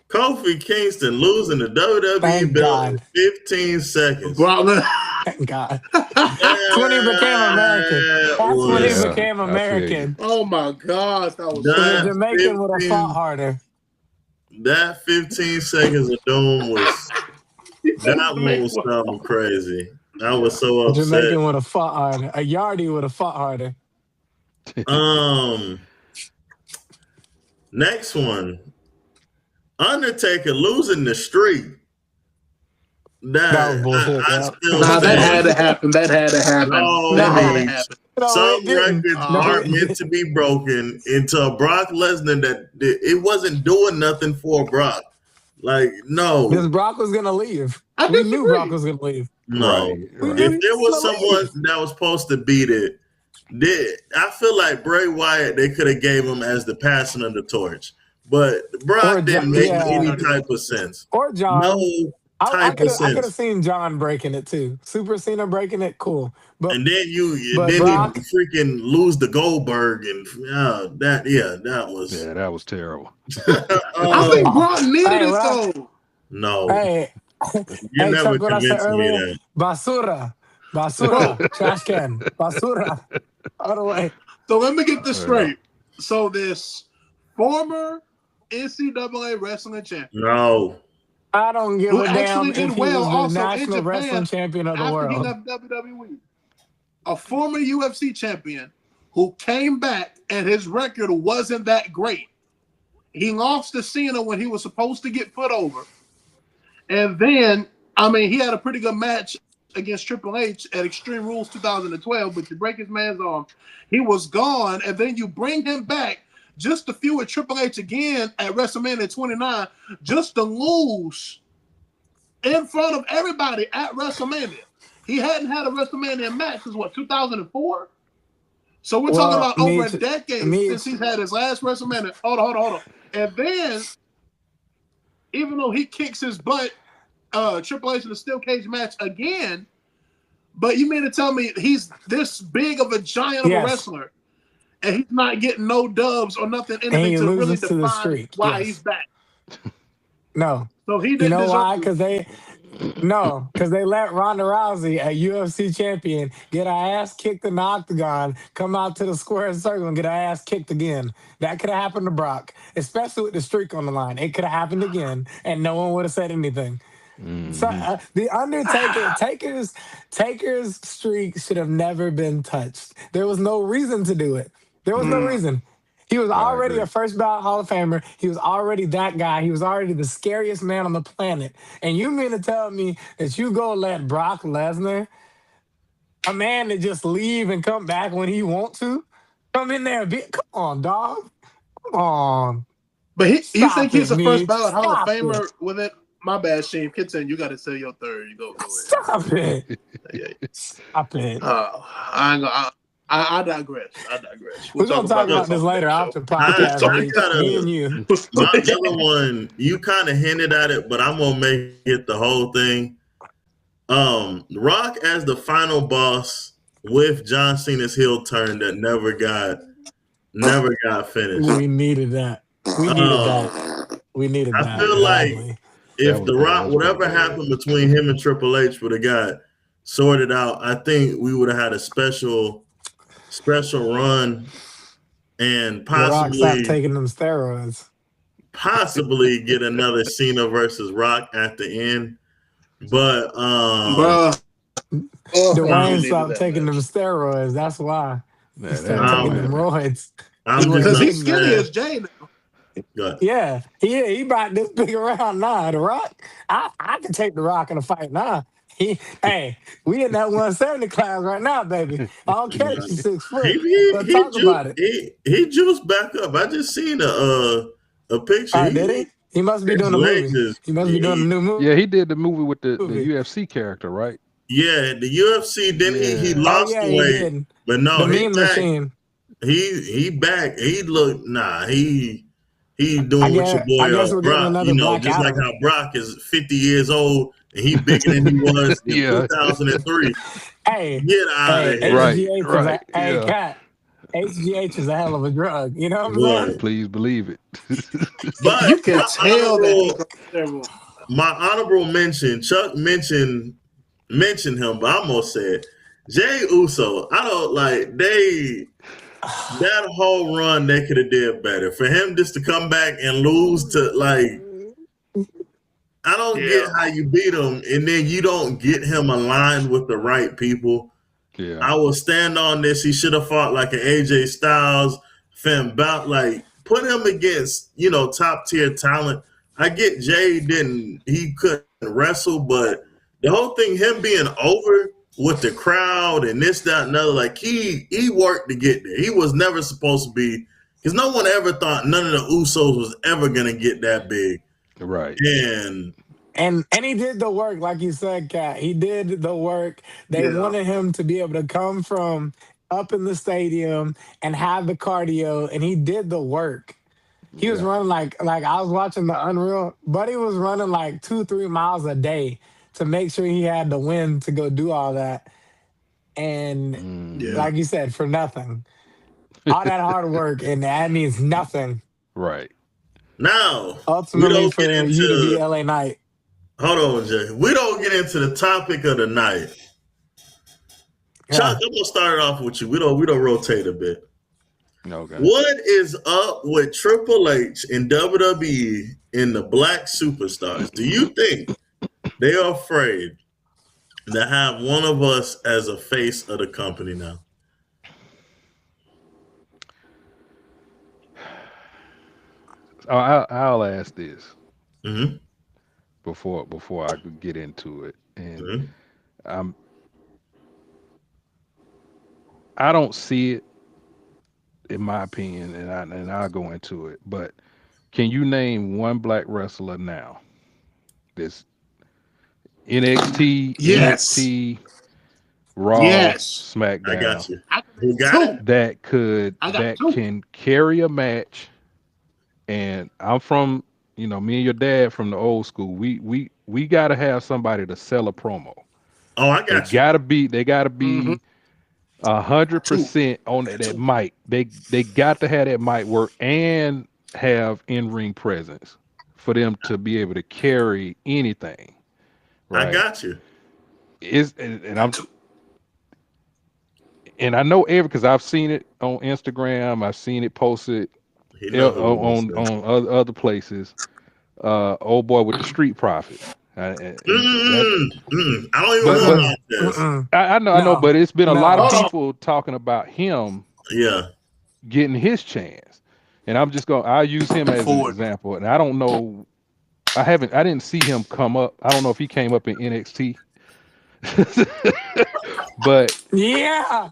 Kofi Kingston losing the WWE belt in 15 seconds. Thank God. That's when he became American. That's when he became American. Oh my gosh, that was the Jamaican would have fought harder. That 15 seconds of doom was something crazy. I was so upset. Jamaican would have fought harder. A Yardie would have fought harder. Next one. Undertaker losing the streak. That was bullshit. That had to happen. That had to happen. Some records aren't meant to be broken into Brock Lesnar that it wasn't doing nothing for Brock. Like, no. Because Brock was going to leave. We knew Brock was going to leave. No. If there was someone that was supposed to beat it, I feel like Bray Wyatt, they could have gave him as the passing of the torch. But Brock didn't make any type of sense. Or John. No type of sense. I could have seen John breaking it too. Super Cena breaking it, cool. But and then you Brock, freaking lose the Goldberg and that was that was terrible. I think Brock needed it though. No. Hey, You're Hey, never Chuck, what I said convincing me earlier? that. Basura. Bro, Basura. Trash can. Basura. All the way. so let me get this straight. So this former NCAA wrestling champion, No. I don't give who a damn actually if did he well was the also in national wrestling Japan champion of the after he world. left WWE, a former UFC champion who came back and his record wasn't that great. He lost to Cena when he was supposed to get put over. And then, he had a pretty good match against Triple H at Extreme Rules 2012, but you break his man's arm. He was gone, and then you bring him back just to feud with Triple H again at WrestleMania 29, just to lose in front of everybody at WrestleMania. He hadn't had a WrestleMania match since, 2004? So we're talking about over a decade since he's had his last WrestleMania. Hold on. And then, even though he kicks his butt, Triple H in a steel cage match again, but you mean to tell me he's this big of a giant of a wrestler, and he's not getting no dubs or nothing, anything to really define why he's back? No. So he didn't. You know why? Because they let Ronda Rousey, a UFC champion, get her ass kicked in the octagon, come out to the square circle and get her ass kicked again. That could have happened to Brock, especially with the streak on the line. It could have happened again, and no one would have said anything. Mm-hmm. So the Undertaker, Taker's streak should have never been touched. There was no reason to do it. There was no reason. He was already a first ballot Hall of Famer. He was already that guy. He was already the scariest man on the planet. And you mean to tell me that you go let Brock Lesnar, a man that just leave and come back when he want to, come in there and be, come on, dog. Come on. But you think he's a first ballot Hall of Famer with it? My bad, Sheem. Continue. You got to say your third. You go ahead. Stop it. Stop it. I digress. We're going to talk about this later after podcast. Me and you. My other one, you kind of hinted at it, but I'm going to make it the whole thing. Rock as the final boss with John Cena's heel turn that never got finished. We needed that. We needed that. I feel like if The Rock, whatever happened between him and Triple H would have got sorted out, I think we would have had a special run and possibly The Rock stopped taking them steroids. Possibly get another Cena versus Rock at the end. But Dwayne stopped taking them steroids. That's why. He started taking them roids. Because he's skinny as Jay now. Yeah, he about this big around now. The Rock, I can take The Rock in a fight now. Hey, we in that 170 class right now, baby. I don't care if he's 6 foot. Let's talk about it. He juiced back up. I just seen a picture. Oh, did he? He must be doing a movie. He must be doing a new movie. Yeah, he did the movie with the UFC character, right? Yeah, the UFC. Then he lost the weight, but no, the meme machine. He back. He look he doing what your boy Brock. You know, just like how Brock is 50 years old and he bigger than he was in 2003. Hey, get out of here! Right. Hey, Cat. HGH is a hell of a drug. You know what I'm saying? Please believe it. But you can tell that. My honorable mention, Chuck mentioned him, but I almost said Jey Uso. I don't like that whole run. They could have did better for him just to come back and lose to I don't get how you beat him and then you don't get him aligned with the right people. Yeah, I will stand on this. He should have fought like an AJ Styles, Finn Balor, put him against top tier talent. I get Jay he couldn't wrestle, but the whole thing, him being over with the crowd and this, that, and other, he worked to get there. He was never supposed to be, because no one ever thought none of the Usos was ever gonna get that big. Right. And he did the work, like you said, Kat. He did the work. They wanted him to be able to come from up in the stadium and have the cardio, and he did the work. He was running like I was watching the Unreal, but he was running 2-3 miles a day to make sure he had the wind to go do all that. And like you said, for nothing. All that hard work, and that means nothing. Right. Now, ultimately for you to be LA Knight. hold on, Jay. We don't get into the topic of the night. Chuck, I'm gonna start it off with you. We don't rotate a bit. Okay. What is up with Triple H and WWE and the Black Superstars? Do you think they are afraid to have one of us as a face of the company now? I'll ask this Mm-hmm. before I could get into it, and I don't see it, in my opinion, and I'll go into it. But can you name one black wrestler now? This NXT, Yes. NXT, Raw, Yes. SmackDown. I got you. Who got it? That can carry a match. And I'm from, me and your dad from the old school. We gotta have somebody to sell a promo. Oh, I got you. They gotta be 100% on that mic. They got to have that mic work and have in-ring presence for them to be able to carry anything. Right? I got you. And I know because I've seen it on Instagram. I've seen it posted on other places. Old boy with the Street Profit. I don't even know about this. I know, but it's been a lot of people talking about him. Yeah, getting his chance, and I'll use him as an example. And I don't know, I didn't see him come up. I don't know if he came up in NXT, but yeah.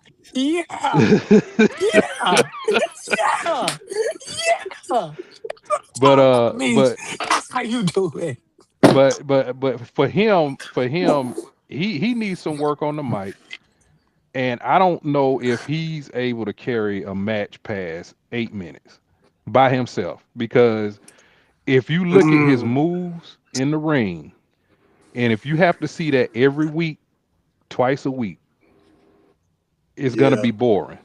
But that's how you do it. But for him, he needs some work on the mic, and I don't know if he's able to carry a match past 8 minutes by himself. Because if you look at his moves in the ring, and if you have to see that every week, twice a week, it's gonna be boring.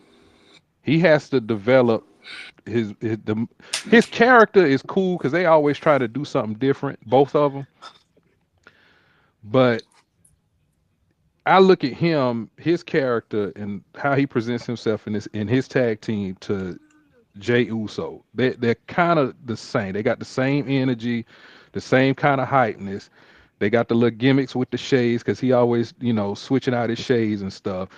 He has to develop his character is cool because they always try to do something different, both of them. But I look at him, his character, and how he presents himself in his tag team to Jey Uso. They're kind of the same. They got the same energy, the same kind of hypeness. They got the little gimmicks with the shades because he always, switching out his shades and stuff.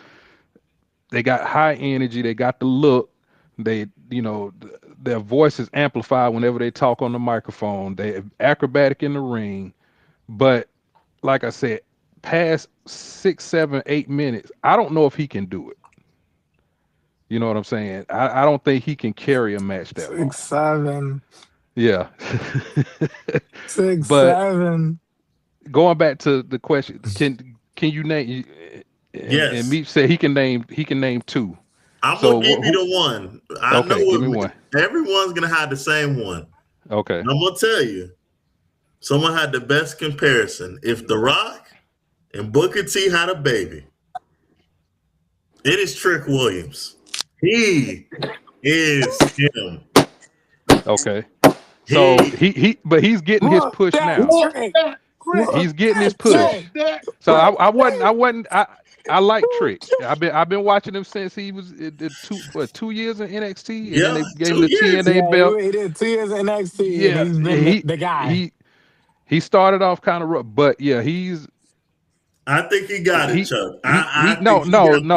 They got high energy. They got the look. They, their voice is amplified whenever they talk on the microphone. They're acrobatic in the ring. But like I said, past 6, 7, 8 minutes, I don't know if he can do it. You know what I'm saying? I don't think he can carry a match that long. 6, 7. Yeah. 6, 7. Going back to the question, can you name? Yes. And Meech said he can name 2. I'm gonna give you the one. I know give me one. Everyone's gonna have the same one. Okay. And I'm gonna tell you, someone had the best comparison. If The Rock and Booker T had a baby, it is Trick Williams. He is him. Okay. So he's getting his push now. He's getting his push. So I like Trick. I've been watching him since he was 2 years in NXT, and then they gave him the TNA belt. He did 2 years in NXT. Yeah, and he's been the guy. He started off kind of rough, but yeah, I think he got it, Chuck.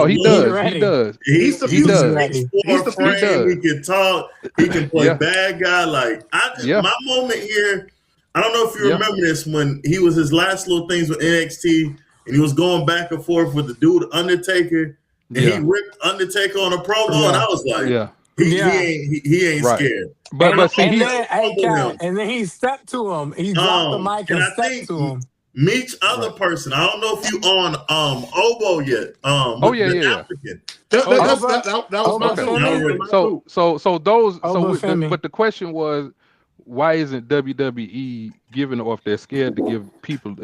He does. He's the ready. He's the frame. He can talk. He can play bad guy. My moment here. I don't know if you remember this when he was his last little things with NXT, and he was going back and forth with the dude Undertaker, and he ripped Undertaker on a promo, and I was like, he ain't scared. But see, and then he stepped to him. He dropped the mic and stepped to him. Meech, other person. I don't know if you on Oboe yet. African. That was my favorite. So those. But the question was, why isn't WWE giving, or if they're scared to give people,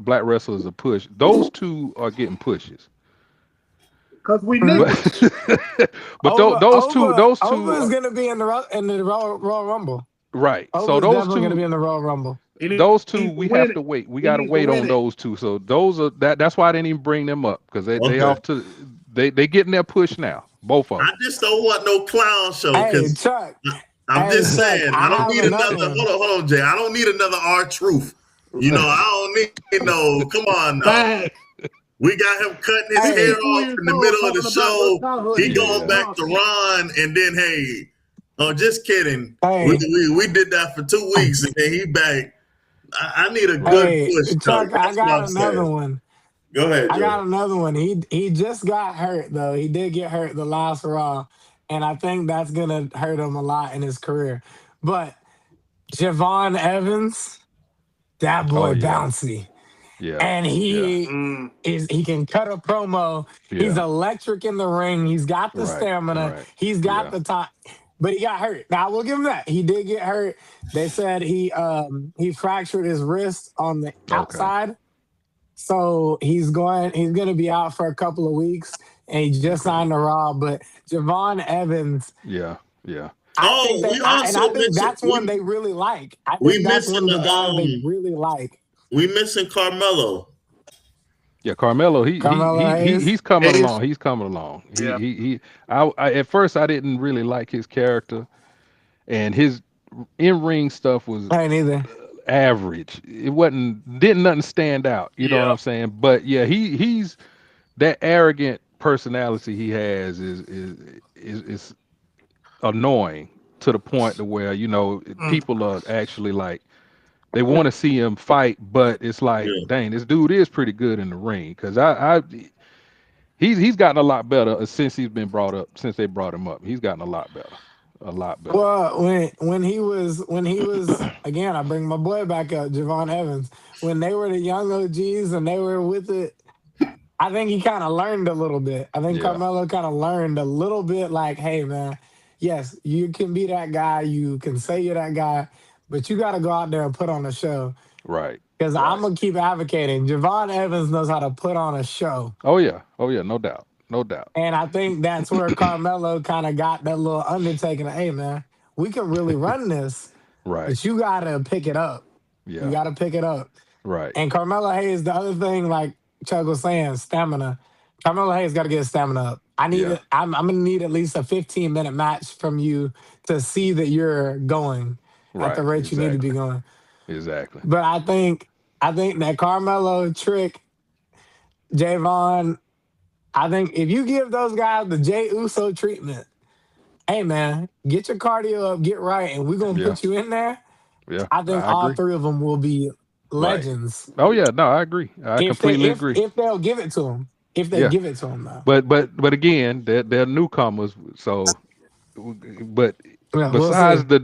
black wrestlers a push? Those two are getting pushes. Because we knew. But those two is going to be in the Royal Rumble. Right. So those two going to be in the Royal Rumble. those two we have to wait. We got to wait on those two. So those are that's why I didn't even bring them up because they off to they getting their push now. Both of them. I just don't want no clown show because Chuck. I'm just saying I don't need another. One. Hold on, Jay. I don't need another R-Truth. You know, I don't need no. Come on now. We got him cutting his hair off in the middle of the show. He going back to Ron, and then just kidding. We did that for 2 weeks, and then he back. I need a good push. Chuck, I got another one. Go ahead, Joe. I got another one. He just got hurt though. He did get hurt the last Raw, and I think that's gonna hurt him a lot in his career. But Javon Evans, that boy bouncy. Yeah. And he can cut a promo. Yeah. He's electric in the ring. He's got the stamina. Right. He's got the time. But he got hurt. Now we'll give him that. He did get hurt. They said he fractured his wrist on the outside. So he's gonna be out for a couple of weeks. And he just signed the Raw. But Javon Evans. Yeah. I think that's one they really like. I think that's one of the guys they really like. We missing Carmelo. Yeah, Carmelo. He's coming along. He's coming along. I at first I didn't really like his character, and his in-ring stuff was average. It didn't nothing stand out. You know what I'm saying? But yeah, he's that arrogant personality he has is annoying to the point to where people are actually like. They want to see him fight, but it's like, dang, this dude is pretty good in the ring because he's gotten a lot better since he's been brought up. Since they brought him up, he's gotten a lot better. Well, when he was again, I bring my boy back up, Javon Evans. When they were the young OGs and they were with it, I think he kind of learned a little bit. I think Carmelo kind of learned a little bit. Like, hey man, yes, you can be that guy. You can say you're that guy. But you got to go out there and put on a show. Right. Because I'm going to keep advocating. Javon Evans knows how to put on a show. Oh, yeah. No doubt. And I think that's where Carmelo kind of got that little undertaking. Hey, man, we can really run this. Right. But you got to pick it up. Yeah. You got to pick it up. Right. And Carmelo Hayes, the other thing, like Chuck was saying, stamina. Carmelo Hayes got to get his stamina up. I'm going to need at least a 15-minute match from you to see that you're going. At the rate you need to be going. Exactly. But I think that Carmelo, Trick, Javon, I think if you give those guys the Jey Uso treatment, hey man, get your cardio up, get right, and we're gonna put you in there. Yeah. I think all three of them will be legends. Right. Oh yeah, no, I agree. I completely agree. If they'll give it to them. If they give it to them though. But again, they're newcomers, so but besides the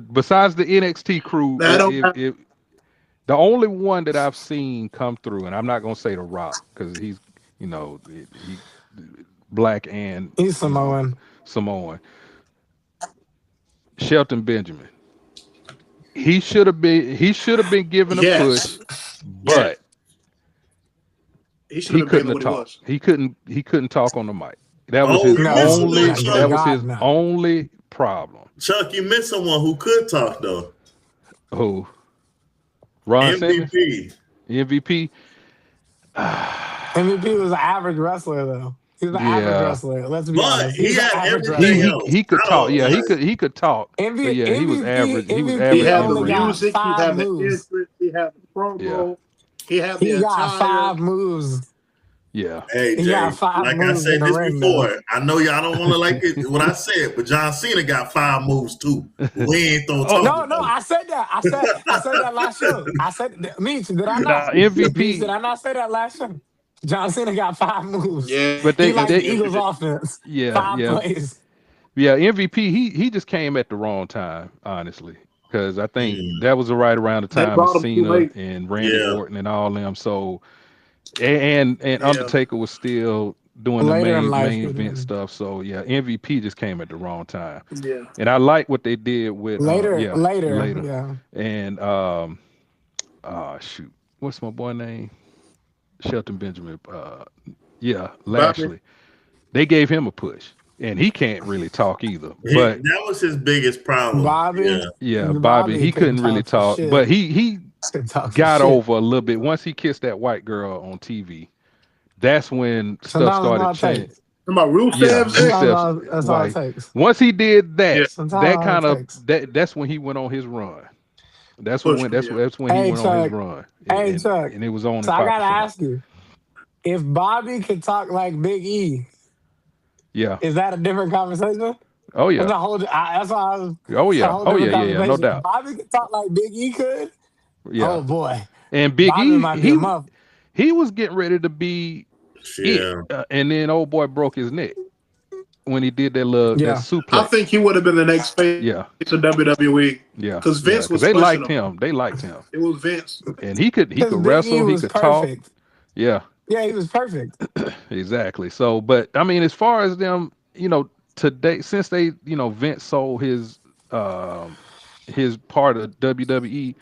NXT crew, the only one that I've seen come through, and I'm not gonna say The Rock because he's he black and he's Samoan. Shelton Benjamin. He should have been given a push, but he couldn't have talked. He couldn't talk on the mic. That was his only problem. Chuck, you missed someone who could talk though. Who? Ron MVP. MVP. MVP was an average wrestler though. He was an average wrestler. Let's be honest. He had everything else. He could talk. Yeah, he could talk. MVP, he was average. He was He had average. the music. He had the instrument. He had the promo. He had the got 5 moves. Yeah. Hey, Jay, like I said this before, I know y'all don't want to like it what I said, but John Cena got 5 moves too. We ain't throwing talk. No, I said that. I said that last show. I said Meech, did I not? MVP. Did I not say that last show? John Cena got 5 moves. Yeah, but they Eagles offense. 5 plays. Yeah, MVP. He just came at the wrong time, honestly, because I think that was right around the time of Cena and Randy Orton and all them. So. And Undertaker was still doing the main event stuff. So yeah, MVP just came at the wrong time. Yeah. And I like what they did with later. Yeah. And shoot, what's my boy name? Shelton Benjamin. Lashley. They gave him a push. And he can't really talk either. But that was his biggest problem. Bobby. Yeah, Bobby. He couldn't really talk. But he got over a little bit. Once he kissed that white girl on TV, that's when stuff started changing. About Rusev, that's all it takes. Once he did that, that that's when he went on his run. That's when he went on his run. Chuck, and it was on. So I gotta ask you, if Bobby could talk like Big E, is that a different conversation? Oh yeah, that's why I was. Yeah, no doubt. If Bobby could talk like Big E could. Yeah. Oh boy. And Big E, he was getting ready to be and then old boy broke his neck when he did that that suplex. I think he would have been the next face of WWE. Yeah. Because Vince was they liked him. They liked him. It was Vince. And he could wrestle, he could talk. Yeah. Yeah, he was perfect. Exactly. So, but I mean, as far as them, today, since they, Vince sold his part of WWE,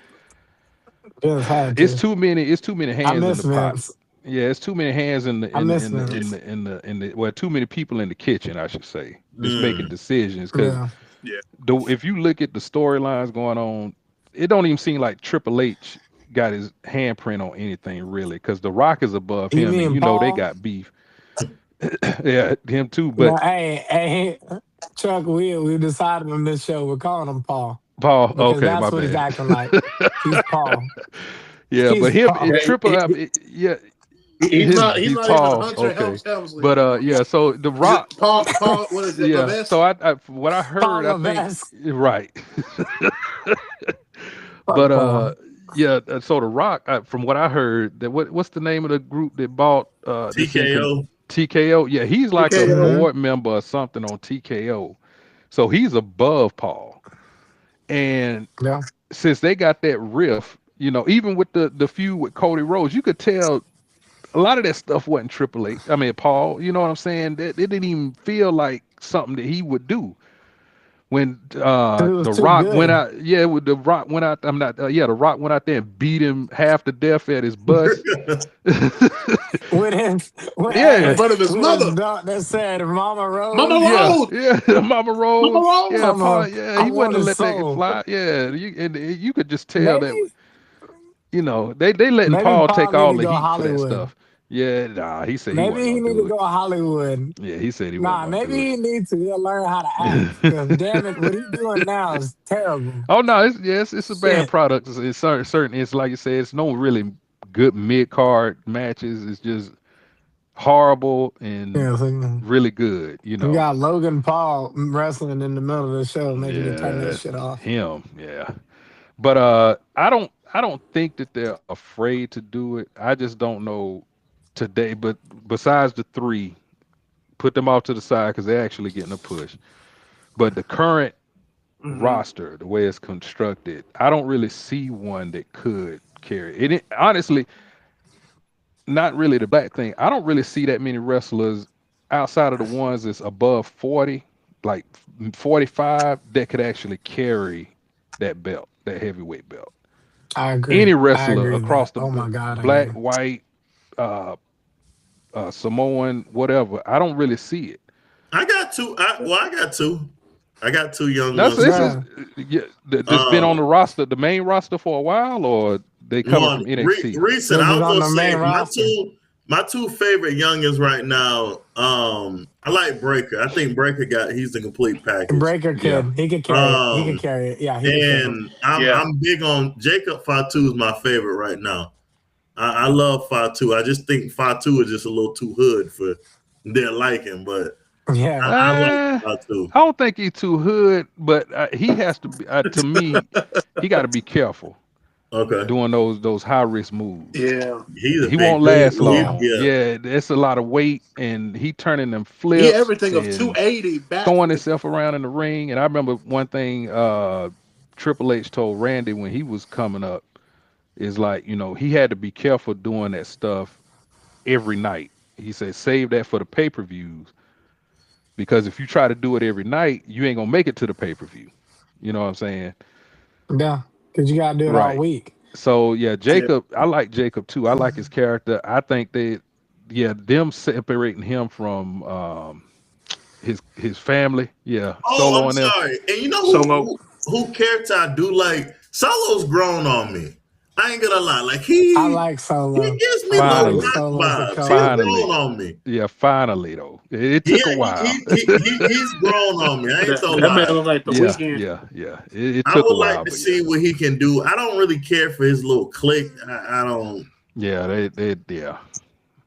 it's too many hands in the pot. Yeah, it's too many hands in the well, too many people in the kitchen, I should say, just making decisions. Because if you look at the storylines going on, it don't even seem like Triple H got his handprint on anything really. Because The Rock is above him, and they got beef. Yeah, him too. But hey, Chuck, we decided on this show we're calling him Paul. Paul, okay, that's my what bad. He's acting like. He's Paul. Yeah, but him, Triple H, he's not Paul. Even okay. But so The Rock, Paul, what is it? Yeah. So I what I heard, Paul I think right. So The Rock, from what I heard, that what's the name of the group that bought TKO? TKO, yeah, he's like a board member or something on TKO, so he's above Paul. And since they got that riff, even with the feud with Cody Rhodes, you could tell a lot of that stuff wasn't Triple H. I mean, Paul, you know what I'm saying? It didn't even feel like something that he would do. When The Rock went out, The Rock went out. The Rock went out there and beat him half to death at his bus. In front of his mother. That said, Mama Rose. Mama Rose. Yeah, he wouldn't let that fly. Yeah, you could just tell that. They letting Paul take all the heat for that stuff. Yeah, he said maybe he need to go to Hollywood. Yeah, he said he wasn't. Maybe he needs to learn how to act. Because damn it, what he's doing now is terrible. Oh no, it's a bad product. It's certain. It's like you said, it's no really good mid-card matches. It's just horrible and really good. You got Logan Paul wrestling in the middle of the show, making you turn that shit off. But I don't think that they're afraid to do it. I just don't know today. But besides the three, put them off to the side because they're actually getting a push. But the current roster, the way it's constructed, I don't really see one that could carry it. Honestly, not really the black thing. I don't really see that many wrestlers outside of the ones that's above 40, like 45, that could actually carry that belt, that heavyweight belt. I agree. Any wrestler across the black, white, Samoan, whatever. I don't really see it. I got two. I got two young ones. That's been on the roster, the main roster for a while, or they come from NXT? Recent. I was gonna say my two favorite youngins right now. I like Breaker. I think he's the complete package. Breaker he could carry it. He could carry it. Yeah. I'm big on Jacob Fatu is my favorite right now. I love Fatu. I just think Fatu is just a little too hood for their liking, but I like Fatu. I don't think he's too hood, but he has to be. To me, he got to be careful. Okay. Doing those high risk moves. Yeah. He won't last long. Yeah, it's a lot of weight, and he turning them flips. Yeah, everything of 280 back. Throwing himself around in the ring. And I remember one thing Triple H told Randy when he was coming up is like, he had to be careful doing that stuff every night. He said, save that for the pay-per-views. Because if you try to do it every night, you ain't gonna make it to the pay-per-view. You know what I'm saying? Yeah. Because you got to do it all week. So, Jacob, I like Jacob, too. I like his character. I think them separating him from his family. Yeah. Oh, I'm sorry. And you know who character I do like? Solo's grown on me. I ain't gonna lie. Like I like he Solo. gives me I little like rock Solo vibes. He's Finally. grown on me. Yeah, finally though. It took Yeah, a while. he's grown on me. I ain't so That man lie. look like the weekend. Yeah. It I took a would while, like to but see what he can do. I don't really care for his little clique. I don't. yeah, yeah.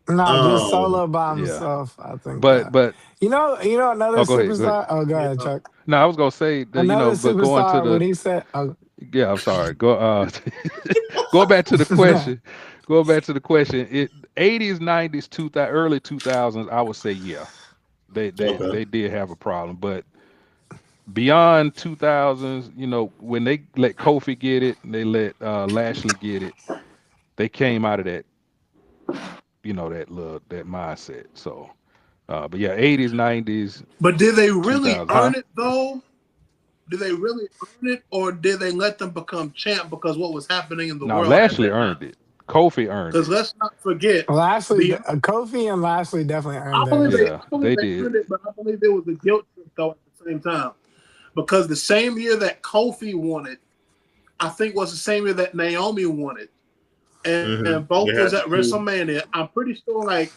No, just Solo by Yeah. himself. I think But that. You know another go ahead. superstar. Oh, go ahead, Chuck. No, I was gonna say that, Another but going to superstar when the he said, "Oh, yeah, I'm sorry. Go going back to the question. Going back to the question. 80s, 90s, 2000, early 2000s, I would say yeah. They did have a problem, but beyond 2000s, when they let Kofi get it, and they let Lashley get it, they came out of that, that mindset. So, but yeah, 80s, 90s, But did they really 2000s, earn it though? Did they really earn it, or did they let them become champ because what was happening in the Now world at Lashley that time? earned it. Kofi earned Because it. let's not forget, Lashley, Kofi and Lashley definitely earned theirs. I believe they earned it, but I believe there was a guilt trip though at the same time. Because the same year that Kofi won it, I think was the same year that Naomi won it. And both was at WrestleMania. I'm pretty sure like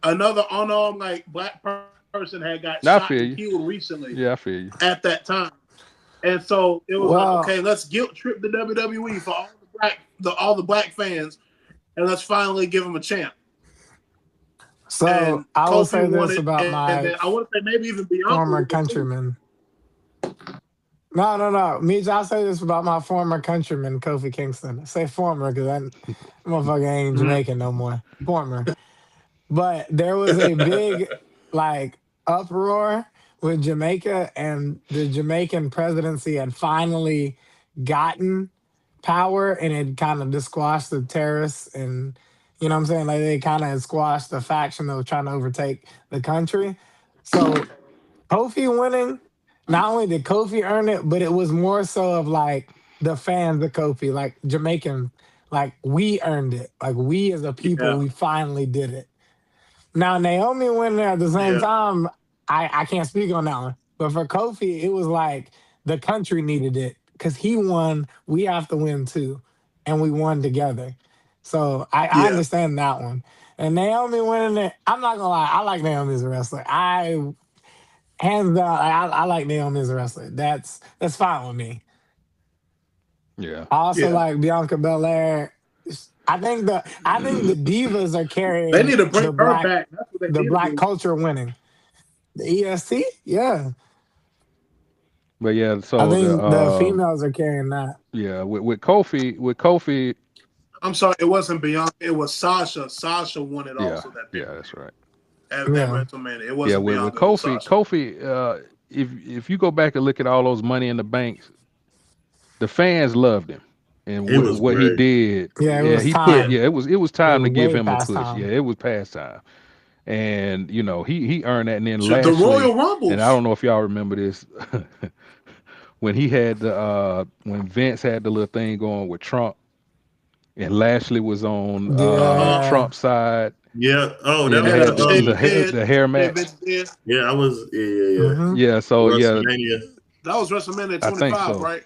another unarmed like black person had got shot and killed recently. Yeah, I feel you. At that time. And so it was like, okay, let's guilt trip the WWE for all the black fans, and let's finally give them a champ. So and I will Kofi say won this it, about my and then I want to say maybe even Bianca former countryman. No. Meech, I'll say this about my former countryman, Kofi Kingston. I say former because that motherfucker ain't Jamaican no more. Former. But there was a big like uproar with Jamaica, and the Jamaican presidency had finally gotten power, and it kind of just squashed the terrorists, and you know what I'm saying? Like they kind of squashed the faction that was trying to overtake the country. So Kofi winning, not only did Kofi earn it, but it was more so of like the fans of Kofi, like Jamaican, like we earned it. Like we as a people, we finally did it. Now Naomi winning at the same time, I can't speak on that one. But for Kofi, it was like the country needed it because he won. We have to win too, and we won together. So I understand that one. And Naomi winning it, I'm not gonna lie, I like Naomi as a wrestler. Hands down, I like Naomi as a wrestler. That's fine with me. Yeah. I also like Bianca Belair. I think the divas are carrying. They need to bring her back. That's what they the need black to do. culture winning. The EST, yeah. But yeah, so I think the females are carrying that. Yeah, with Kofi. I'm sorry, it wasn't Bianca. It was Sasha. Sasha won it also. That's right. At WrestleMania, it wasn't with Bianca. Kofi. Kofi, if you go back and look at all those Money in the Banks, the fans loved him and what he did. Yeah, it was time. It was time to give him a push. Time. Yeah, it was past time. And he earned that. And then the Royal Rumbles. And I don't know if y'all remember this, when he had when Vince had the little thing going with Trump, and Lashley was on Trump's side. Yeah. Oh, that was the hair match. Yeah, I was. Yeah. Yeah. So that was WrestleMania 25, right?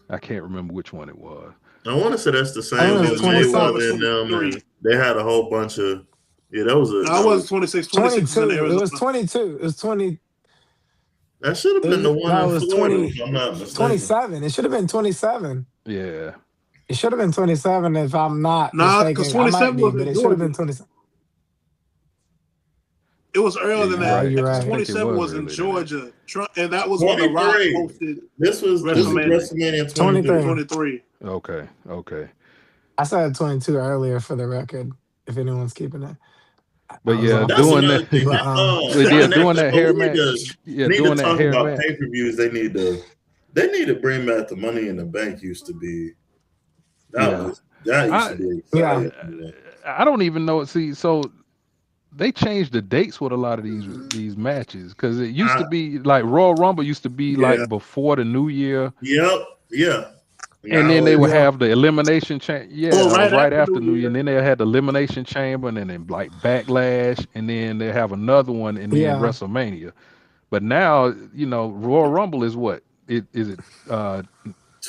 I can't remember which one it was. I want to say that's the same with Mayweather and them, and they had a whole bunch of. Yeah, that was a. No, it was 26. 26 in Arizona. It was 22. It was 20. That should have been the one in Florida. If I'm not mistaken. 27. It should have been 27. Yeah. It should have been 27 if I'm not mistaken. Because 27 was but it should have been 27. It was earlier than that. You're right. 27 was in Georgia, and that was when The Rock hosted. This was WrestleMania 23. Okay. I said 22 earlier for the record, if anyone's keeping it. But yeah, doing that hair match. Yeah, doing that hair match. Pay-per-views, they need to bring back the Money in the Bank used to be. That used to be exciting. I don't even know. See, so they changed the dates with a lot of these matches because it used to be like Royal Rumble used to be like before the New Year. Yep. Yeah. And then they would have the elimination chamber. Yeah, right after New Year. And then they had the elimination chamber, and then like Backlash, and then they have another one, and then WrestleMania. But now, Royal Rumble is what? Is it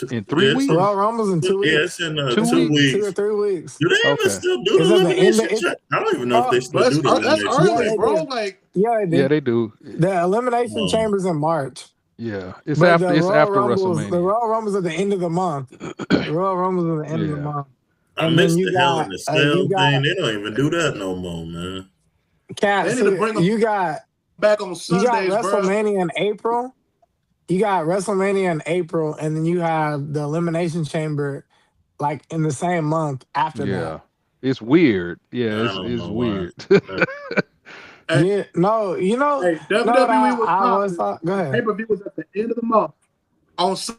In 3 weeks? Royal Rumble's in 2 weeks. Yeah, it's in 2 2 weeks? 2 or weeks. 3 weeks. Do they even still do the elimination? I don't even know if they still do the That's elimination. early, bro. Like, yeah, they do. The elimination chambers in March. Yeah, it's But after The WrestleMania. Royal Rumbles at the end of the month. The Royal Rumbles at the end of the month. I And miss then you the Hell in got the Cell thing. They don't even do that no more, man. Cat, they need to bring them you got back on Sundays, WrestleMania in April. You got WrestleMania in April, and then you have the Elimination Chamber like in the same month after that. It's weird. Yeah, I don't it's know weird. Yeah, no, you know, Hey, no, WWE was I always popular. thought. Go ahead. Pay-per-view was at the end of the month on Sunday.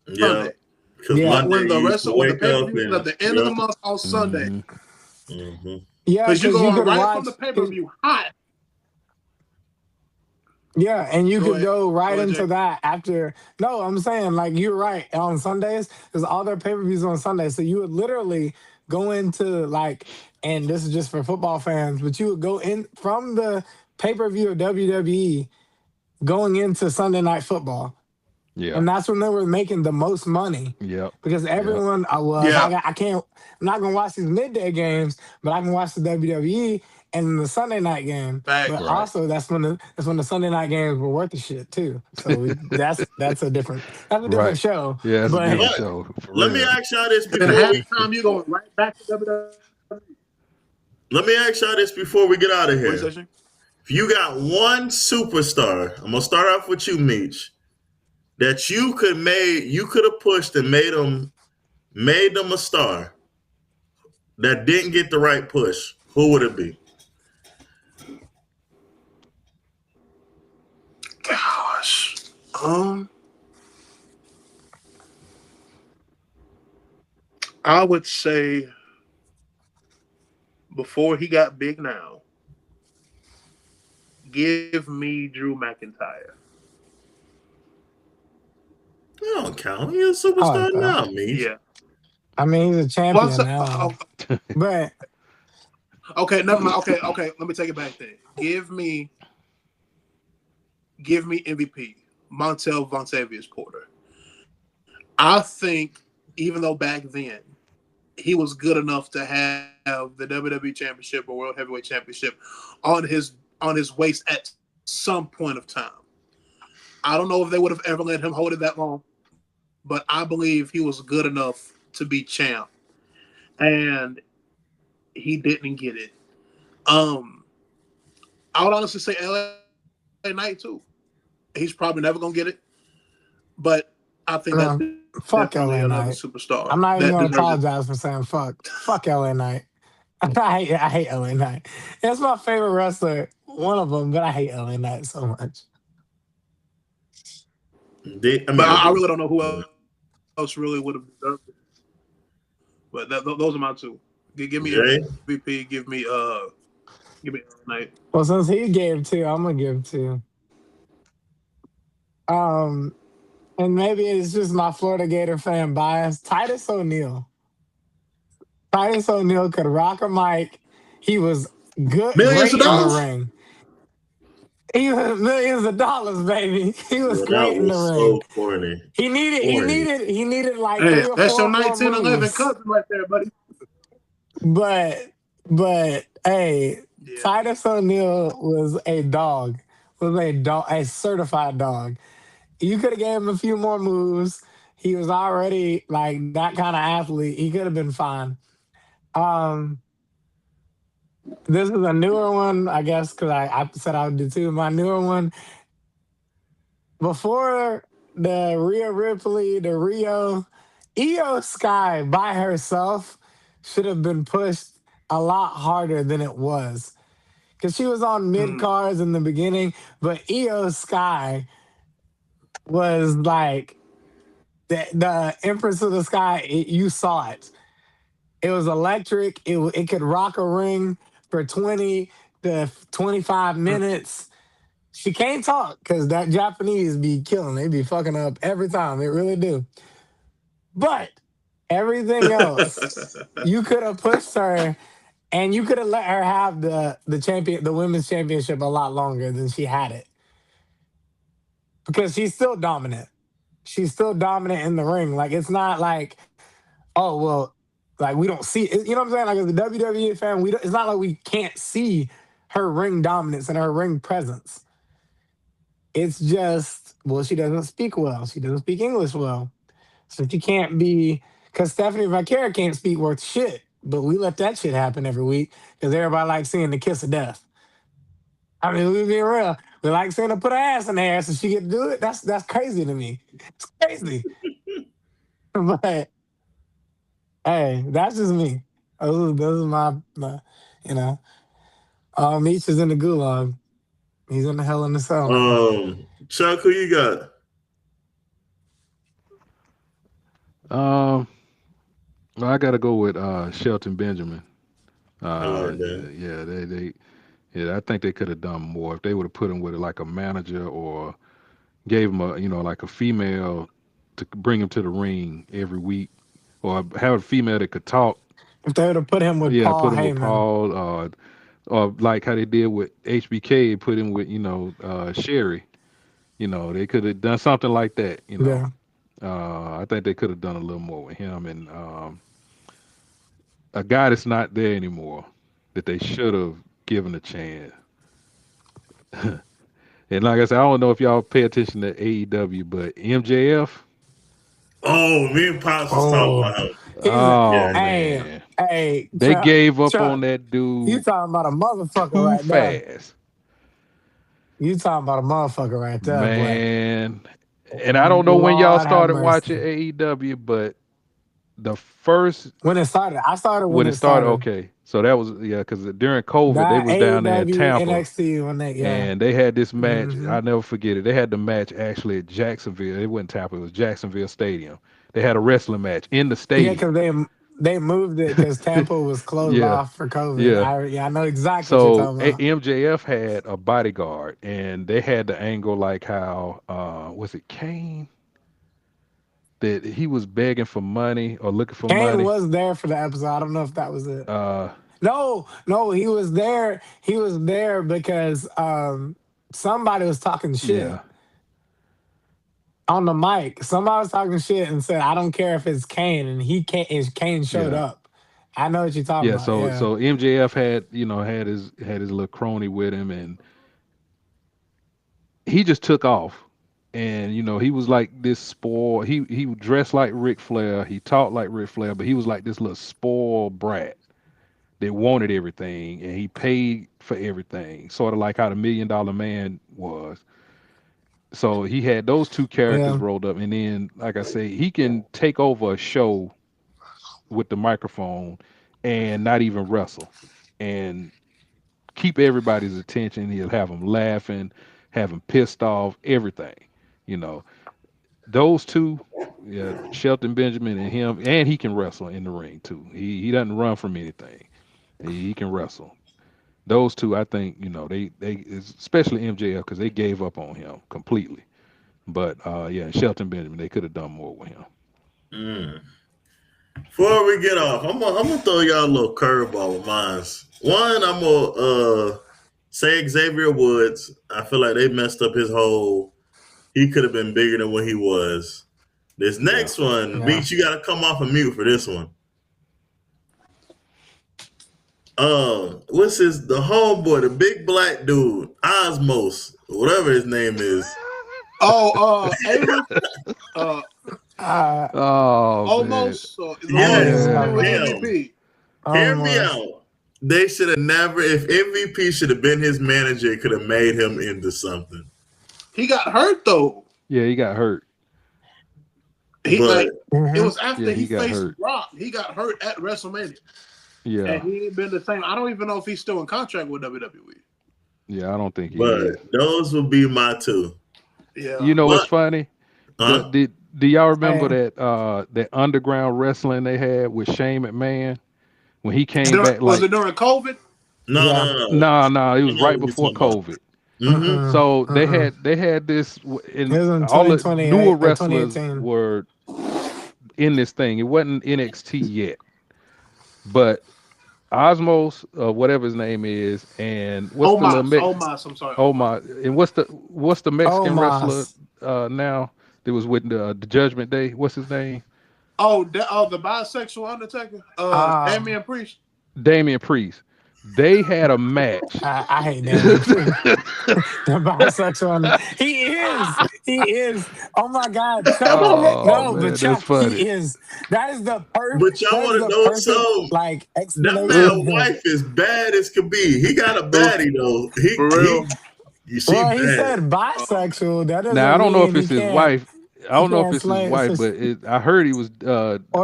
Yeah, because Yeah. Monday When the you used to when the wake up pay-per-view was at and the end of the month on Sunday. Yeah, Because you you go could right watch from the pay-per-view hot. Yeah, and you Go could ahead. go right Go ahead, into Jay. that after. No, I'm saying like you're right on Sundays because all their pay-per-views on Sundays. So you would literally go into like, and this is just for football fans, but you would go in from the pay-per-view of WWE going into Sunday Night Football. Yeah. And that's when they were making the most money. Yep. Because everyone was, I can't, I'm not going to watch these midday games, but I can watch the WWE and the Sunday night game. But also that's when the Sunday night games were worth the shit too. So that's a different show. Yeah, that's a different show. Let me ask y'all this before halftime you going right back to WWE. Let me ask y'all this before we get out of here. If you got one superstar, I'm gonna start off with you, Meech, that you could have pushed and made them a star that didn't get the right push, who would it be? Gosh. I would say before he got big now, give me Drew McIntyre. I don't count. He's a superstar now, Meech. Yeah. I mean, he's a champion now. But okay, never mind. Okay. Let me take it back then. Give me MVP, Montel Vontavious Porter. I think even though back then he was good enough to have the WWE Championship or World Heavyweight Championship on his waist at some point of time. I don't know if they would have ever let him hold it that long, but I believe he was good enough to be champ, and he didn't get it. I would honestly say LA Knight too. He's probably never gonna get it, but I think that's fuck LA another Knight. superstar. I'm not even gonna apologize for saying fuck. Fuck LA Knight. I hate LA Knight. That's my favorite wrestler, one of them, but I hate LA Knight so much. I really don't know who else really would have deserved it. But those are my two. Give me MVP. Give me LA Knight. Well, since he gave two, I'm gonna give two. And maybe it's just my Florida Gator fan bias. Titus O'Neil. Titus O'Neil could rock a mic. He was good. Millions of dollars. In the ring. He was millions of dollars, baby. He was great in the ring. So corny. He needed like hey, 3 or 4 that's your more 1911 moves. cousin right there, buddy. But hey, Titus O'Neil was a dog. A certified dog. You could have gave him a few more moves. He was already like that kind of athlete. He could have been fine. This is a newer one, I guess, because I said I would do two. My newer one, before the Rhea Ripley, the Io Sky by herself should have been pushed a lot harder than it was. Because she was on mid-cards in the beginning, but Io Sky was like the Empress of the Sky. You saw it. It was electric. It could rock a ring for 20 to 25 minutes. She can't talk because that Japanese be killing. They be fucking up every time. They really do. But everything else, you could have pushed her and you could have let her have the women's championship a lot longer than she had it. Because she's still dominant. she's still dominant in the ring. Like it's not like, oh well, like we don't see it. You know what I'm saying? Like as a WWE fan, it's not like we can't see her ring dominance and her ring presence. It's just, well, she doesn't speak well. She doesn't speak English well. So she can't be, because Stephanie Vaquera can't speak worth shit. But we let that shit happen every week because everybody likes seeing the kiss of death. I mean, we being real. We like seeing her put her ass in the ass and she get to do it. That's crazy to me. It's crazy. But hey, that's just me. Those are my you know. Meech is in the gulag. He's in the hell in the cell. Chuck, who you got? Well, I got to go with Shelton Benjamin. I like that. Yeah, I think they could have done more if they would have put him with like a manager or gave him like a female to bring him to the ring every week, or have a female that could talk. If they would have put him with Paul put him Heyman. with Paul, or like how they did with HBK, put him with Sherry. They could have done something like that. Yeah. I think they could have done a little more with him and a guy that's not there anymore that they should have given a chance. And like I said, I don't know if y'all pay attention to AEW, but MJF. Oh, me and Pops was talking about him. Man. Hey, they gave up on that dude. You talking about a motherfucker right there. Fast. You talking about a motherfucker right there, man. Boy. And I don't know when y'all started watching AEW, but the first when it started, I started when it started. Okay, so that was because during COVID they was down there in Tampa, NXT when and they had this match. I'll never forget it. They had the match actually at Jacksonville. It wasn't Tampa; it was Jacksonville Stadium. They had a wrestling match in the stadium. Yeah, because they moved it because Tampa was closed off for COVID. I know exactly what you're talking about. MJF had a bodyguard, and they had the angle like how was it Kane? That he was begging for money or looking for money. Kane was there for the episode. I don't know if that was it. No, he was there. He was there because somebody was talking shit on the mic. Somebody was talking shit and said, "I don't care if it's Kane," and Kane showed up. I know what you're talking about. So MJF had his little crony with him, and he just took off. And he was like this spoiled. He dressed like Ric Flair. He talked like Ric Flair, but he was like this little spoiled brat that wanted everything, and he paid for everything. Sort of like how the $1 Million Man was. So he had those two characters rolled up, and then, like I say, he can take over a show with the microphone and not even wrestle, and keep everybody's attention. He'll have them laughing, have them pissed off, everything. Those two, Shelton Benjamin and him, and he can wrestle in the ring too. He doesn't run from anything. He can wrestle. Those two, I think, they especially MJF, because they gave up on him completely. But Shelton Benjamin, they could have done more with him. Before we get off, I'm gonna throw y'all a little curveball with mine. One, I'm gonna say Xavier Woods. I feel like they messed up his whole. He could have been bigger than what he was. This next one, Meech, you got to come off of mute for this one. What's the homeboy, the big black dude, Osmos, whatever his name is. Avery. Almost. MVP. Hear me out. They should have never. If MVP should have been his manager, it could have made him into something. He got hurt though. Yeah, he got hurt. It was after he faced hurt. Rock. He got hurt at WrestleMania. Yeah, and he ain't been the same. I don't even know if he's still in contract with WWE. Yeah, I don't think he is. Those would be my two. Yeah, what's funny? Do y'all remember that underground wrestling they had with Shane McMahon when he came back? Was it during COVID? No. It was right before COVID. Mm-hmm. So they had this, and all the newer wrestlers were in this thing. It wasn't NXT yet, but Osmos, whatever his name is, and what's Omos, I'm sorry. Omos, and what's the Mexican wrestler now? It was with the Judgment Day. What's his name? Oh, the bisexual Undertaker, Damian Priest. Damian Priest. They had a match. I hate Damian Priest. The bisexual. He is. Oh my God. But Chuck, he is. That is the perfect. But y'all want to know something? Like, that man's wife is bad as could be. He got a baddie though. For real. He said bisexual. That doesn't now I don't know if it's his wife. I don't know if it's his wife, but I heard he was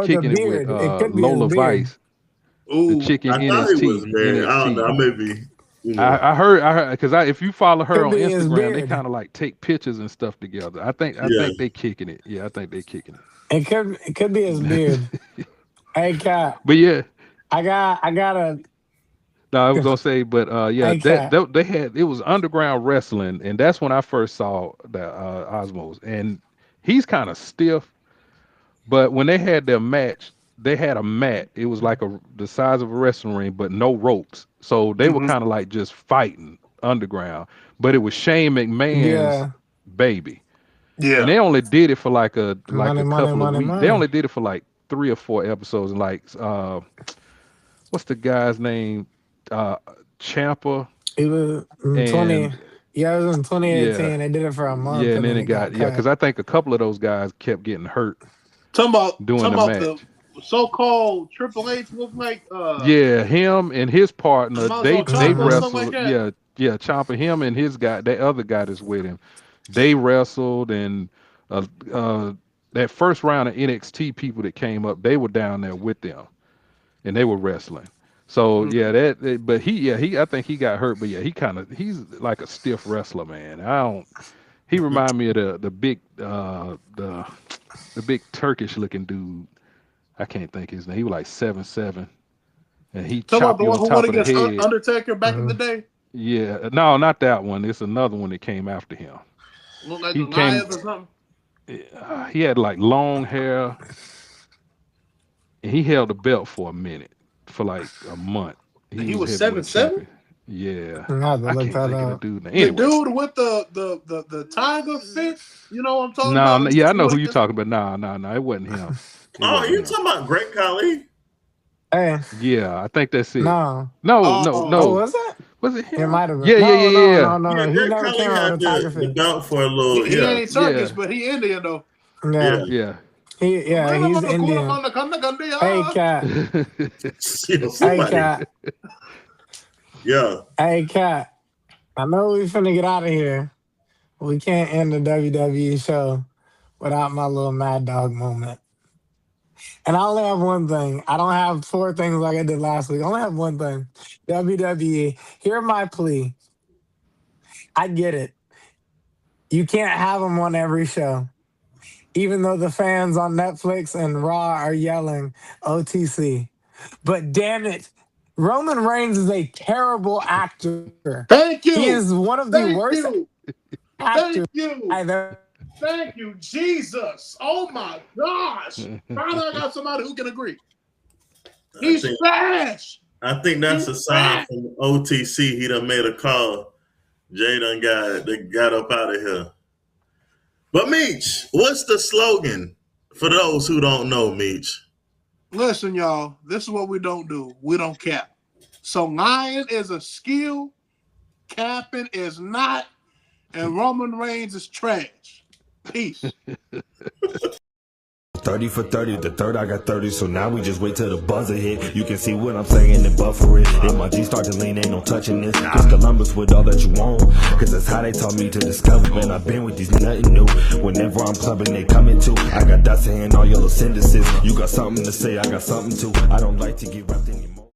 kicking it with Lola Vice. Ooh, the chicken in his teeth. I don't know. Maybe. You know. I heard because if you follow her on Instagram, they kind of like take pictures and stuff together. I think they kicking it. Yeah, I think they kicking it. It could be his beard. Hey, Cat. But yeah, I gotta. No, I was gonna say, but yeah, they had it was underground wrestling, and that's when I first saw the Osmos, and he's kind of stiff, but when they had their match, they had a mat. It was like the size of a wrestling ring, but no ropes, so they were kind of like just fighting underground. But it was Shane McMahon's baby, and they only did it for like a couple of weeks. They only did it for like 3 or 4 episodes, and like what's the guy's name? Ciampa. It was 20. Yeah, it was in 2018. Yeah. They did it for a month. Yeah, and then it got because I think a couple of those guys kept getting hurt. Talking about the match. The so-called Triple H looked like. Yeah, him and his partner. They wrestled. Like yeah, Ciampa. Him and his guy. That other guy that's with him. They wrestled, and that first round of NXT people that came up, they were down there with them, and they were wrestling. So yeah, but I think he got hurt, but yeah, he's like a stiff wrestler, man. He remind me of the big big Turkish looking dude. I can't think his name. He was like 7'7", and he chopped you on top of the head. Undertaker back in the day. Yeah, no, not that one. It's another one that came after him. Looked like Elias or something. He had like long hair, and he held the belt for a minute. For like a month. He was 7'7"? Yeah. I can't think of the dude. Anyway. The dude with the tiger fit? You know what I'm talking about? No, yeah, I know who you're talking about. No, it wasn't him. You talking about Great Khali? Hey. Yeah, I think that's it. No. Oh, was it? Was it him? It might have been. Yeah. No. He never came out with a tiger fit. The belt for a little. He ain't Turkish, but he Indian though. Yeah. He's Indian. Hey, Cat. Hey, Cat. Yeah. Hey, Cat. I know we finna get out of here. We can't end the WWE show without my little Mad Dog moment. And I only have one thing. I don't have 4 things like I did last week. I only have one thing. WWE, hear my plea. I get it. You can't have them on every show. Even though the fans on Netflix and Raw are yelling OTC. But damn it, Roman Reigns is a terrible actor. Thank you. He is one of the worst actors. Thank you, Jesus. Oh my gosh. Finally, I got somebody who can agree. He's trash. I think that's a sign from OTC. He done made a call. Jay done got up out of here. But Meech, what's the slogan for those who don't know, Meech? Listen, y'all, this is what we don't do. We don't cap. So lying is a skill, capping is not, and Roman Reigns is trash. Peace. 30 for 30, the third I got 30, so now we just wait till the buzzer hit. You can see what I'm saying and buffer it. If my G start to lean, ain't no touching this. Cause Columbus with all that you want, cause that's how they taught me to discover. Man, I've been with these nothing new. Whenever I'm clubbing, they coming too. I got dots in all yellow synthesis. You got something to say, I got something too. I don't like to get wrapped anymore.